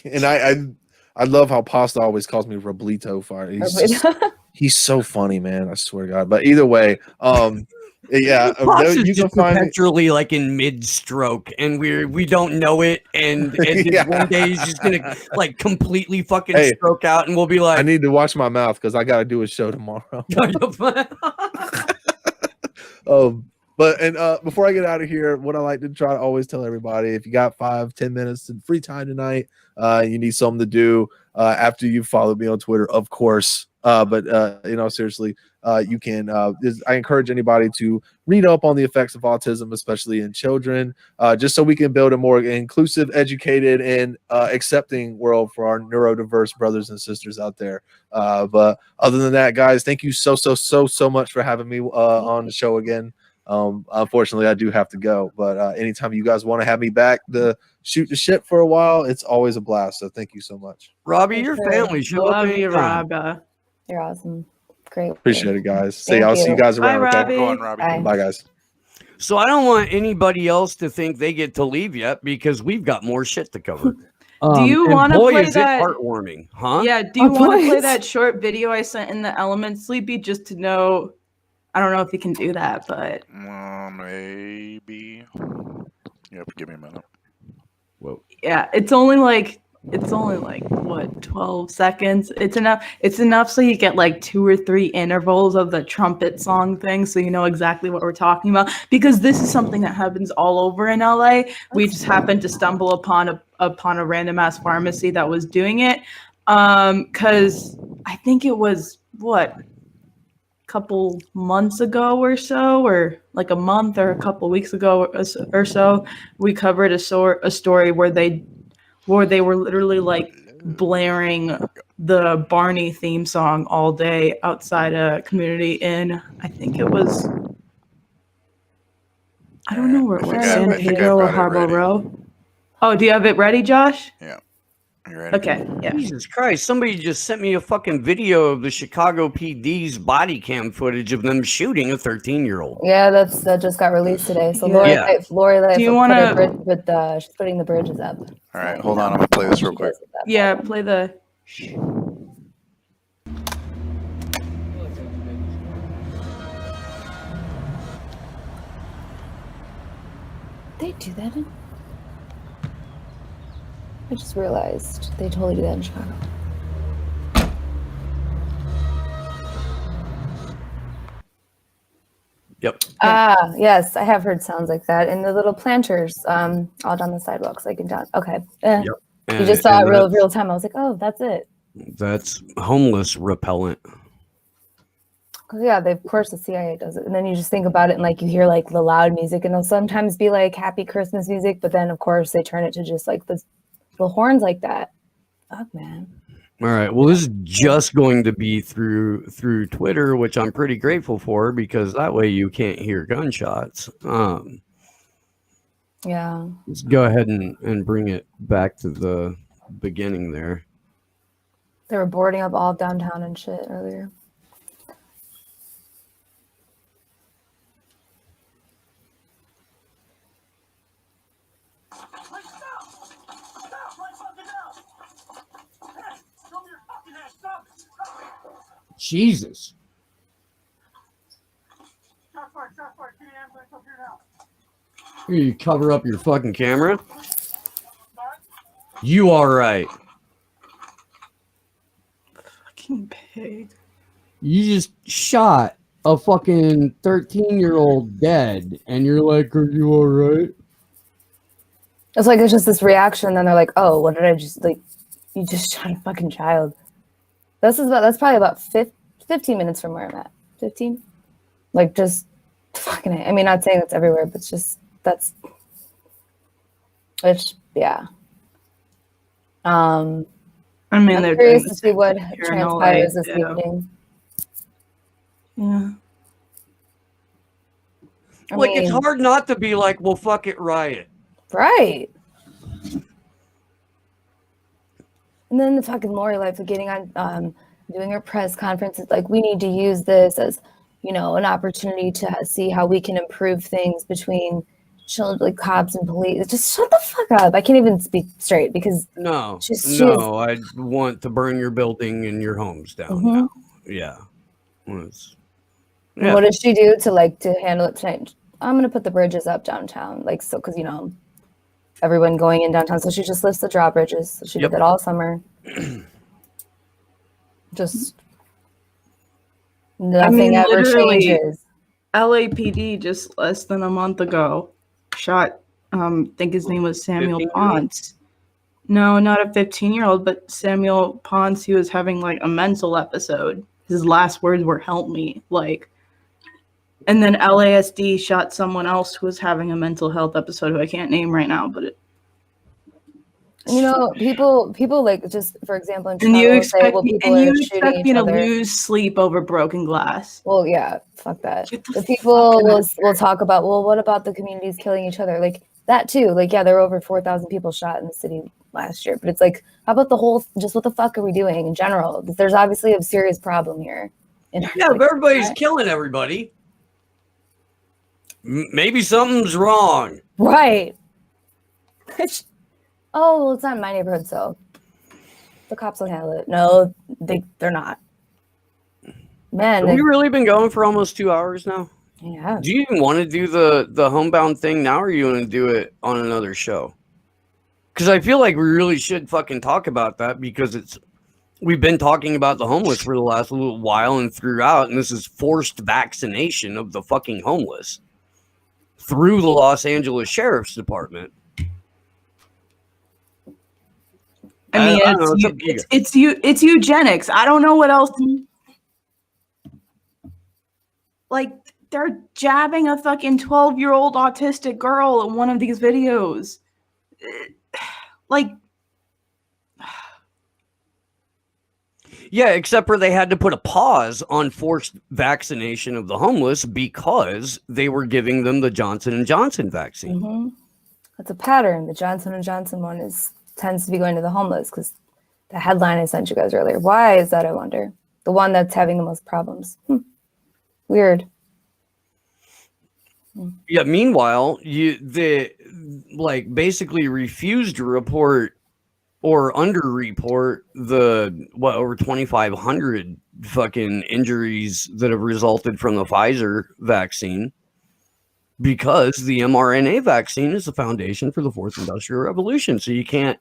and I love how Pasta always calls me Roblito Fire. He's so funny, man. I swear to God. But either way, yeah, you can find perpetually like in mid-stroke, and we don't know it, and one day he's just gonna like completely fucking stroke out, and we'll be like, I need to watch my mouth because I gotta do a show tomorrow. But before I get out of here, what I like to try to always tell everybody, if you got 5-10 minutes in free time tonight, you need something to do after you followed me on Twitter, of course. But seriously, you can. I encourage anybody to read up on the effects of autism, especially in children, just so we can build a more inclusive, educated, and accepting world for our neurodiverse brothers and sisters out there. But other than that, guys, thank you so much for having me on the show again. Unfortunately, I do have to go, but anytime you guys want to have me back to shoot the shit for a while, it's always a blast. So thank you so much. Robbie, your family should love you, Rob. You're awesome. Great. Appreciate it, guys. I'll see you guys around. Bye, okay? Robbie. Robbie. Bye, guys. So I don't want anybody else to think they get to leave yet, because we've got more shit to cover. Do you want to play is that? It heartwarming, huh? Yeah. Do you want to play that short video I sent in the Element, Sleepy, just to know? I don't know if you can do that, but maybe. You have to give me a minute. Whoa. Yeah, it's only like what, 12 seconds. It's enough so you get like 2 or 3 intervals of the trumpet song thing, so you know exactly what we're talking about. Because this is something that happens all over in LA. We just happened to stumble upon a random ass pharmacy that was doing it. Because I think it was couple months ago or so, or like a month or a couple weeks ago or so, we covered a story where they were literally like blaring the Barney theme song all day outside a community in, I think it was, I don't know where it was, San Pedro or Harbor Row. Oh, do you have it ready, Josh? Yeah. Ready? Okay. Yeah. Jesus Christ! Somebody just sent me a fucking video of the Chicago PD's body cam footage of them shooting a 13-year-old. Yeah, that just got released today. So Lori, do you want to? She's putting the bridges up. All right, hold on. I'm gonna play this real quick. Yeah, play the. They do that. I just realized they totally do that in Chicago. Yep. Yes, I have heard sounds like that. And the little planters all down the sidewalks, like in down. Okay. Yep. You just saw it real time. I was like, oh, that's it. That's homeless repellent. Yeah, of course the CIA does it. And then you just think about it and like you hear like the loud music and it'll sometimes be like happy Christmas music, but then of course they turn it to just like the horns like that. Fuck, man. All right. Well, this is just going to be through Twitter, which I'm pretty grateful for because that way you can't hear gunshots. Yeah. Let's go ahead and bring it back to the beginning there. They were boarding up all downtown and shit earlier. Jesus. You cover up your fucking camera? You all right? Fucking pig. You just shot a fucking 13-year-old dead, and you're like, are you all right? It's like it's just this reaction, then they're like, oh, what did I just like? You just shot a fucking child. That's probably about 15 minutes from where I'm at. 15? Like just fucking it. I mean, not saying it's everywhere, but it's yeah. I mean, I'm they're curious to see what here in transpires LA, this evening. Yeah. It's hard not to be like, well, fuck it, riot. Right. And then the fucking Lori Lightfoot getting on, doing her press conference. It's like, we need to use this as, an opportunity to see how we can improve things between children, like cops and police. Just shut the fuck up. I can't even speak straight because I want to burn your building and your homes down. Now. Yeah. What does she do to handle it tonight? I'm gonna put the bridges up downtown, because everyone going in downtown. So she just lifts the drawbridges. So she did that all summer. Just nothing ever changes. LAPD just less than a month ago shot. I think his name was Samuel Ponce. No, not a 15-year-old, but Samuel Ponce. He was having like a mental episode. His last words were "help me," And then LASD shot someone else who was having a mental health episode who I can't name right now, but people like, just for example, in and you expect me to lose sleep over broken glass. Well, yeah, fuck that. The people will talk about, well, what about the communities killing each other? Like that too. Like, yeah, there were over 4,000 people shot in the city last year, but it's like, how about the whole? Just what the fuck are we doing in general? There's obviously a serious problem here. If everybody's killing everybody, maybe something's wrong. Right. Oh, well, it's not in my neighborhood, so the cops will handle it. No, they're not. Man, have we really been going for almost 2 hours now? Yeah. Do you even want to do the homebound thing now, or are you going to do it on another show? Because I feel like we really should fucking talk about that, because we've been talking about the homeless for the last little while and throughout, and this is forced vaccination of the fucking homeless through the Los Angeles Sheriff's Department. I mean, it's eugenics. I don't know what else. Like, they're jabbing a fucking 12-year-old autistic girl in one of these videos. Yeah, except for they had to put a pause on forced vaccination of the homeless because they were giving them the Johnson & Johnson vaccine. Mm-hmm. That's a pattern. The Johnson & Johnson one tends to be going to the homeless, because the headline I sent you guys earlier. Why is that, I wonder? The one that's having the most problems. Weird. Yeah, meanwhile, they basically refused to report or underreport the over 2,500 fucking injuries that have resulted from the Pfizer vaccine, because the mRNA vaccine is the foundation for the fourth industrial revolution. So you can't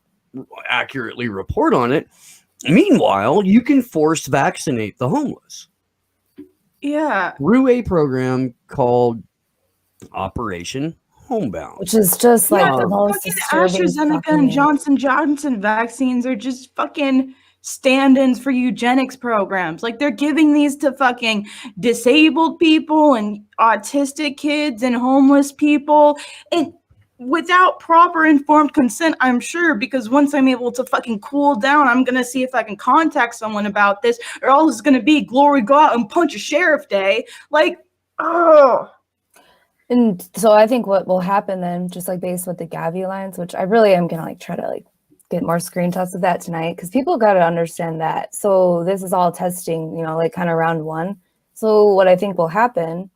accurately report on it. Meanwhile, you can force vaccinate the homeless. Yeah. Through a program called Operation Homebound. Which is just like the most fucking AstraZeneca and Johnson vaccines are just fucking stand-ins for eugenics programs. Like, they're giving these to fucking disabled people and autistic kids and homeless people, and without proper informed consent, I'm sure, because once I'm able to fucking cool down, I'm gonna see if I can contact someone about this, or all it's gonna be Glory go out and punch a sheriff day. Like, oh. And so I think what will happen then, just like based with the Gavi Alliance, which I really am gonna like try to like get more screenshots of that tonight, because people got to understand that. So this is all testing, you know, like kind of round one. So what I think will happen,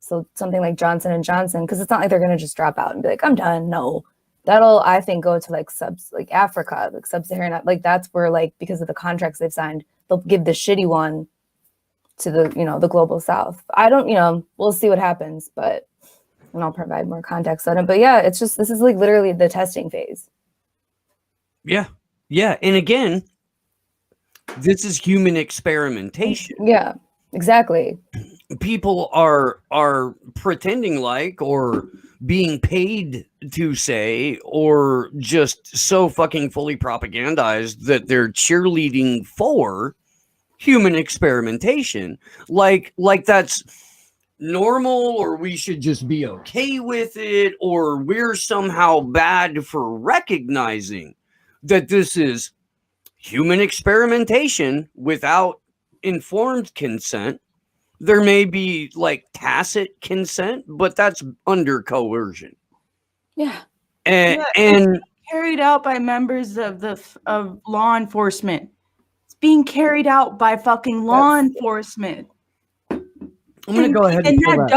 so something like Johnson & Johnson, because it's not like they're going to just drop out and be like, I'm done. No, that'll, I think, go to like Africa, like sub-Saharan, like that's where, like, because of the contracts they've signed, they'll give the shitty one to the, you know, the global South. I don't, you know, we'll see what happens, but, and I'll provide more context on it. But yeah, it's just, this is like literally the testing phase. Yeah. Yeah. And again, this is human experimentation. Yeah, exactly. People are pretending like, or being paid to say, or just so fucking fully propagandized that they're cheerleading for human experimentation. Like that's normal, or we should just be okay with it, or we're somehow bad for recognizing that this is human experimentation without informed consent. There may be like tacit consent, but that's under coercion. Yeah. And carried out by members of law enforcement. It's being carried out by fucking law enforcement. I'm gonna go ahead and pull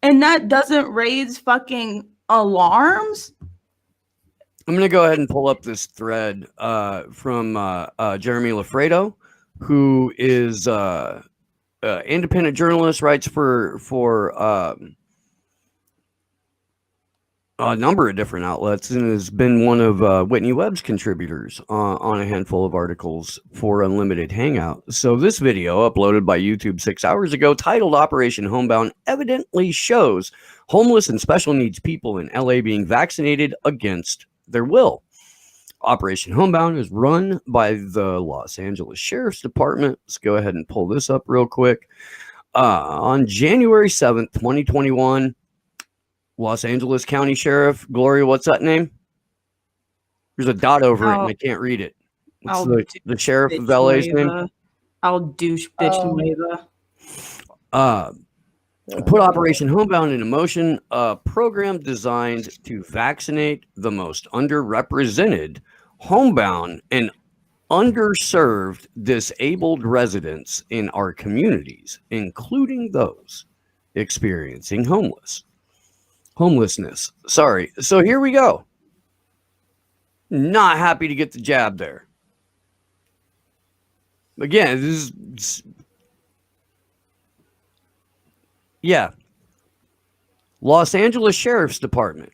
that doesn't raise fucking alarms. I'm going to go ahead and pull up this thread from Jeremy Lafredo, who is independent journalist, writes for a number of different outlets, and has been one of Whitney Webb's contributors on a handful of articles for Unlimited Hangout. So this video, uploaded by YouTube 6 hours ago, titled Operation Homebound, evidently shows homeless and special needs people in LA being vaccinated against their will. Operation Homebound is run by the Los Angeles Sheriff's Department. Let's go ahead and pull this up real quick. On January 7th, 2021, Los Angeles County Sheriff, Gloria, what's that name? There's a dot over it and I can't read it. What's the Sheriff of LA's name? I'll douche bitch Put Operation Homebound into motion, a program designed to vaccinate the most underrepresented, homebound, and underserved disabled residents in our communities, including those experiencing homelessness. Sorry. So here we go. Not happy to get the jab there. Again, this is... Yeah. Los Angeles Sheriff's Department.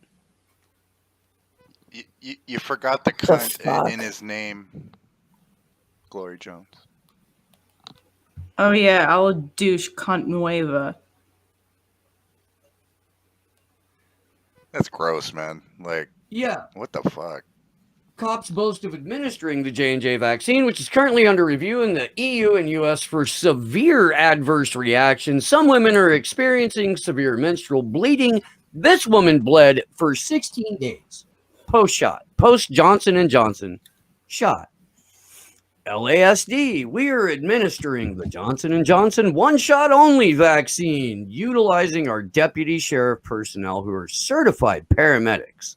You forgot the cunt in his name. Glory Jones. Oh yeah, I'll douche cunt nueva. That's gross, man. Like, yeah. What the fuck? Cops boast of administering the J&J vaccine, which is currently under review in the EU and US for severe adverse reactions. Some women are experiencing severe menstrual bleeding. This woman bled for 16 days post-shot, post-Johnson & Johnson shot. LASD, we are administering the Johnson & Johnson one-shot only vaccine, utilizing our deputy sheriff personnel who are certified paramedics.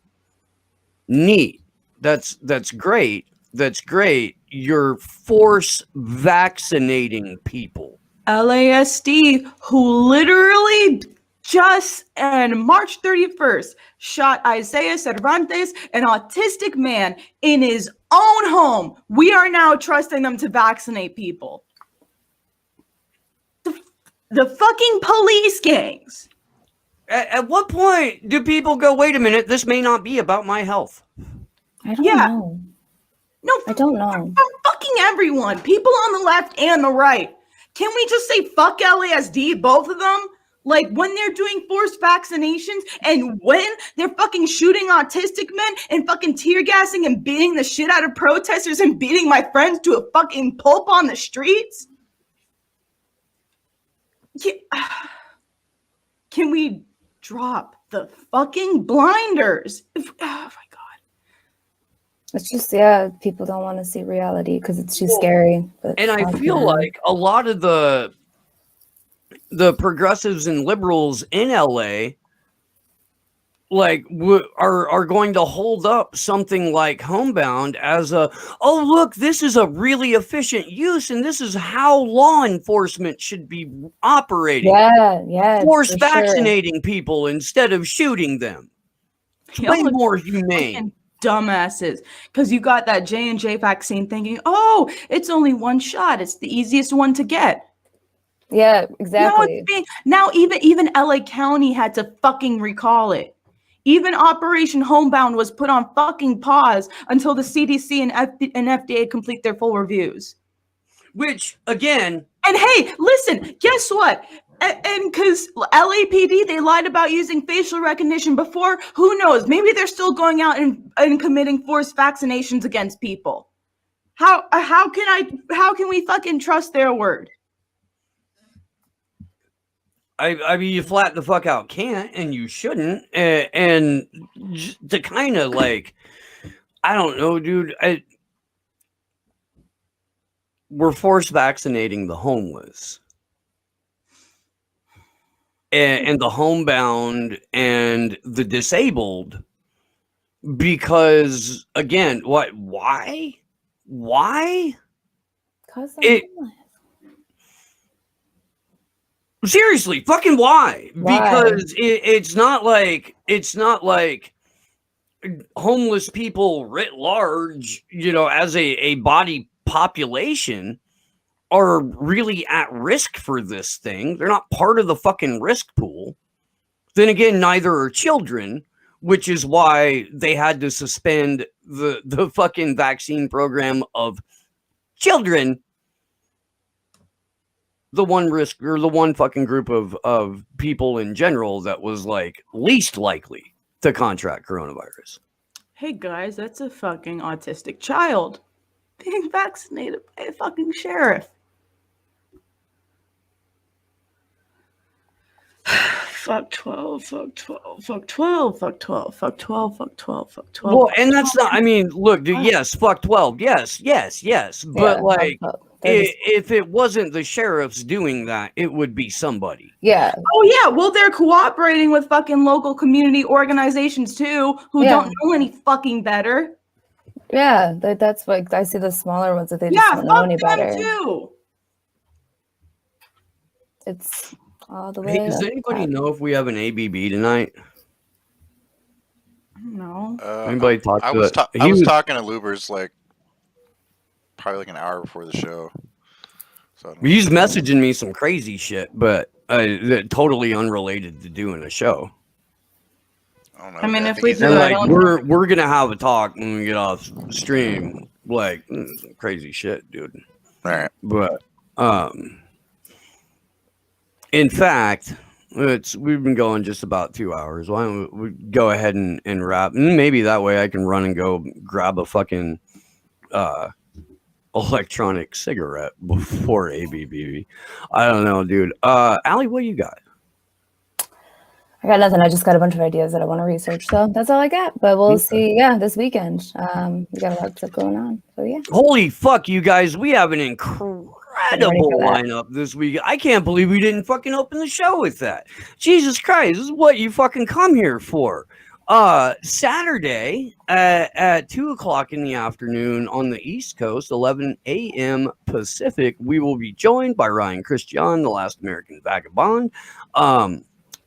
Neat. That's great. That's great. You're force vaccinating people. LASD, who literally just on March 31st shot Isaiah Cervantes, an autistic man, in his own home. We are now trusting them to vaccinate people. The fucking police gangs. At what point do people go, wait a minute, this may not be about my health? I don't know. No, I don't know. From fucking everyone, people on the left and the right. Can we just say fuck LASD, both of them? Like when they're doing forced vaccinations and when they're fucking shooting autistic men and fucking tear gassing and beating the shit out of protesters and beating my friends to a fucking pulp on the streets. Can we drop the fucking blinders? Oh my God. It's just, people don't want to see reality because it's too scary. And I feel like a lot of the progressives and liberals in LA like are going to hold up something like Homebound as oh look, this is a really efficient use and this is how law enforcement should be operating. Force vaccinating people instead of shooting them. It's way more humane. Dumbasses, because you got that J&J vaccine thinking, oh, it's only one shot, it's the easiest one to get. Yeah, exactly. Now even LA County had to fucking recall it. Even Operation Homebound was put on fucking pause until the CDC and FDA complete their full reviews. Which, again... And hey, listen, guess what? And because LAPD, they lied about using facial recognition before. Who knows? Maybe they're still going out and committing forced vaccinations against people. How can we fucking trust their word? I mean, you flat the fuck out can't, and you shouldn't. And to kind of like, I don't know, dude. We're force vaccinating the homeless. And the homebound and the disabled, because again, why? Because seriously, fucking why? Because it's not like homeless people writ large, as a body population are really at risk for this thing. They're not part of the fucking risk pool. Then again, neither are children, which is why they had to suspend the fucking vaccine program of children. The one risk, or the one fucking group of people in general that was like least likely to contract coronavirus. Hey guys, that's a fucking autistic child being vaccinated by a fucking sheriff. Fuck 12, fuck 12, fuck 12, fuck 12, fuck 12, fuck 12, fuck 12. Well, and that's not, I mean, look, dude, yes, fuck 12. Yes. But like, if it wasn't the sheriffs doing that, it would be somebody. Yeah. Oh, yeah. Well, they're cooperating with fucking local community organizations, too, who don't know any fucking better. Yeah, that's like, I see the smaller ones that they just don't know any better. Too. It's all the way. Hey, does anybody know if we have an ABB tonight? I don't know. Anybody talk to I was talking to Lubers like probably like an hour before the show. So he's messaging me some crazy shit, but totally unrelated to doing a show. I don't know. I mean, if we do, we're gonna have a talk when we get off stream. Like crazy shit, dude. All right, but in fact, we've been going just about 2 hours. Why don't we go ahead and wrap? Maybe that way I can run and go grab a fucking electronic cigarette before ABB. I don't know, dude. Allie, what you got? I got nothing. I just got a bunch of ideas that I want to research. So that's all I got. But we'll see. Yeah, this weekend. We got a lot of stuff going on. So yeah. Holy fuck, you guys. We have an incredible lineup this week. I can't believe we didn't fucking open the show with that. Jesus Christ, this is what you fucking come here for. Saturday at 2:00 in the afternoon on the East Coast, 11 a.m. Pacific, we will be joined by Ryan Christian, the Last American Vagabond.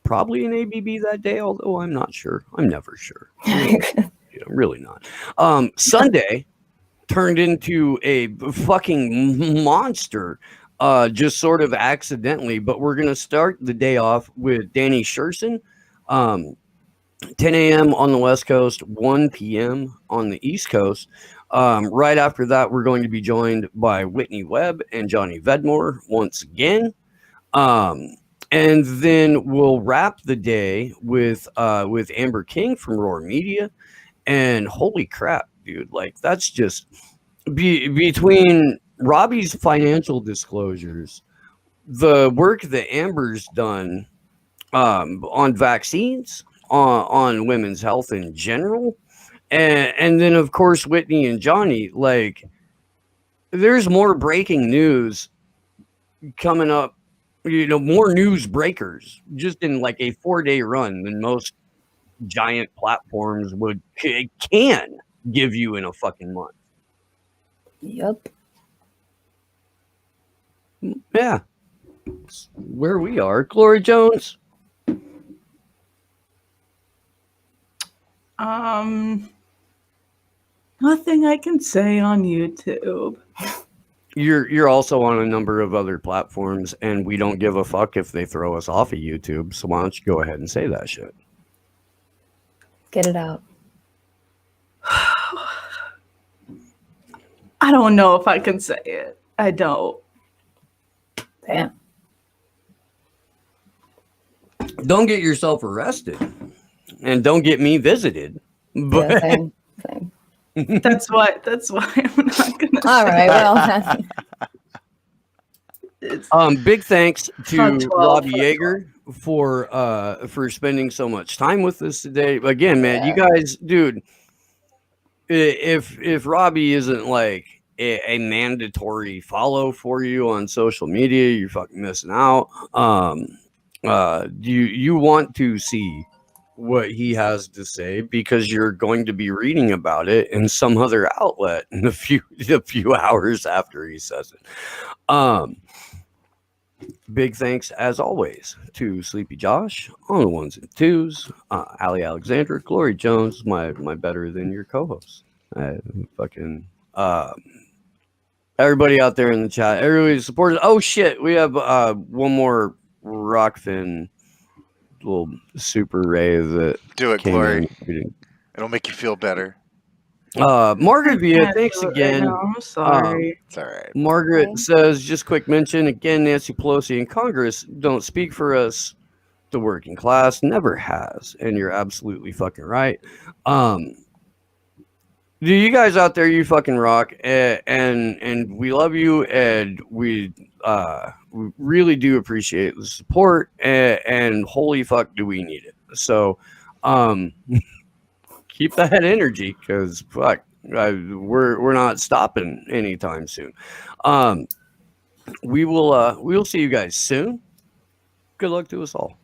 Probably an ABB that day, although I'm not sure. I'm never sure. Really not. Sunday turned into a fucking monster, just sort of accidentally. But we're going to start the day off with Danny Sherson, 10 a.m. on the West Coast, 1 p.m. on the East Coast. Right after that, we're going to be joined by Whitney Webb and Johnny Vedmore once again. And then we'll wrap the day with Amber King from Roar Media. And holy crap, dude, like that's just between Robbie's financial disclosures, the work that Amber's done on vaccines, on women's health in general, and then of course Whitney and Johnny, like there's more breaking news coming up, more news breakers just in like a 4-day run than most giant platforms can give you in a fucking month. Yep. Yeah. That's where we are. Glory Jones. Nothing I can say on YouTube. You're also on a number of other platforms, and we don't give a fuck if they throw us off of YouTube. So why don't you go ahead and say that shit? Get it out. I don't know if I can say it. I don't. Damn. Don't get yourself arrested, and don't get me visited. But Yeah, same. That's why I'm not gonna. All right. Well, big thanks to 12, Robbie Jaeger for spending so much time with us today. Again, man, you guys, dude, if Robbie isn't like a mandatory follow for you on social media, you're fucking missing out. You want to see what he has to say because you're going to be reading about it in some other outlet in a few hours after he says it. Big thanks as always to Sleepy Josh on the ones and twos, Ali Alexander, Glory Jones, my better than your co-host. Everybody out there in the chat, everybody supports. Oh shit, we have one more Rockfin little super ray that do it, Glory. It'll make you feel better. Margaret Villa, thanks again. I'm sorry. It's all right. Margaret says, just quick mention again, Nancy Pelosi in Congress don't speak for us. The working class never has, and you're absolutely fucking right. Do you guys out there, you fucking rock, and we love you, and we really do appreciate the support, and holy fuck, do we need it? So, keep that energy, because fuck, we're not stopping anytime soon. We will see you guys soon. Good luck to us all.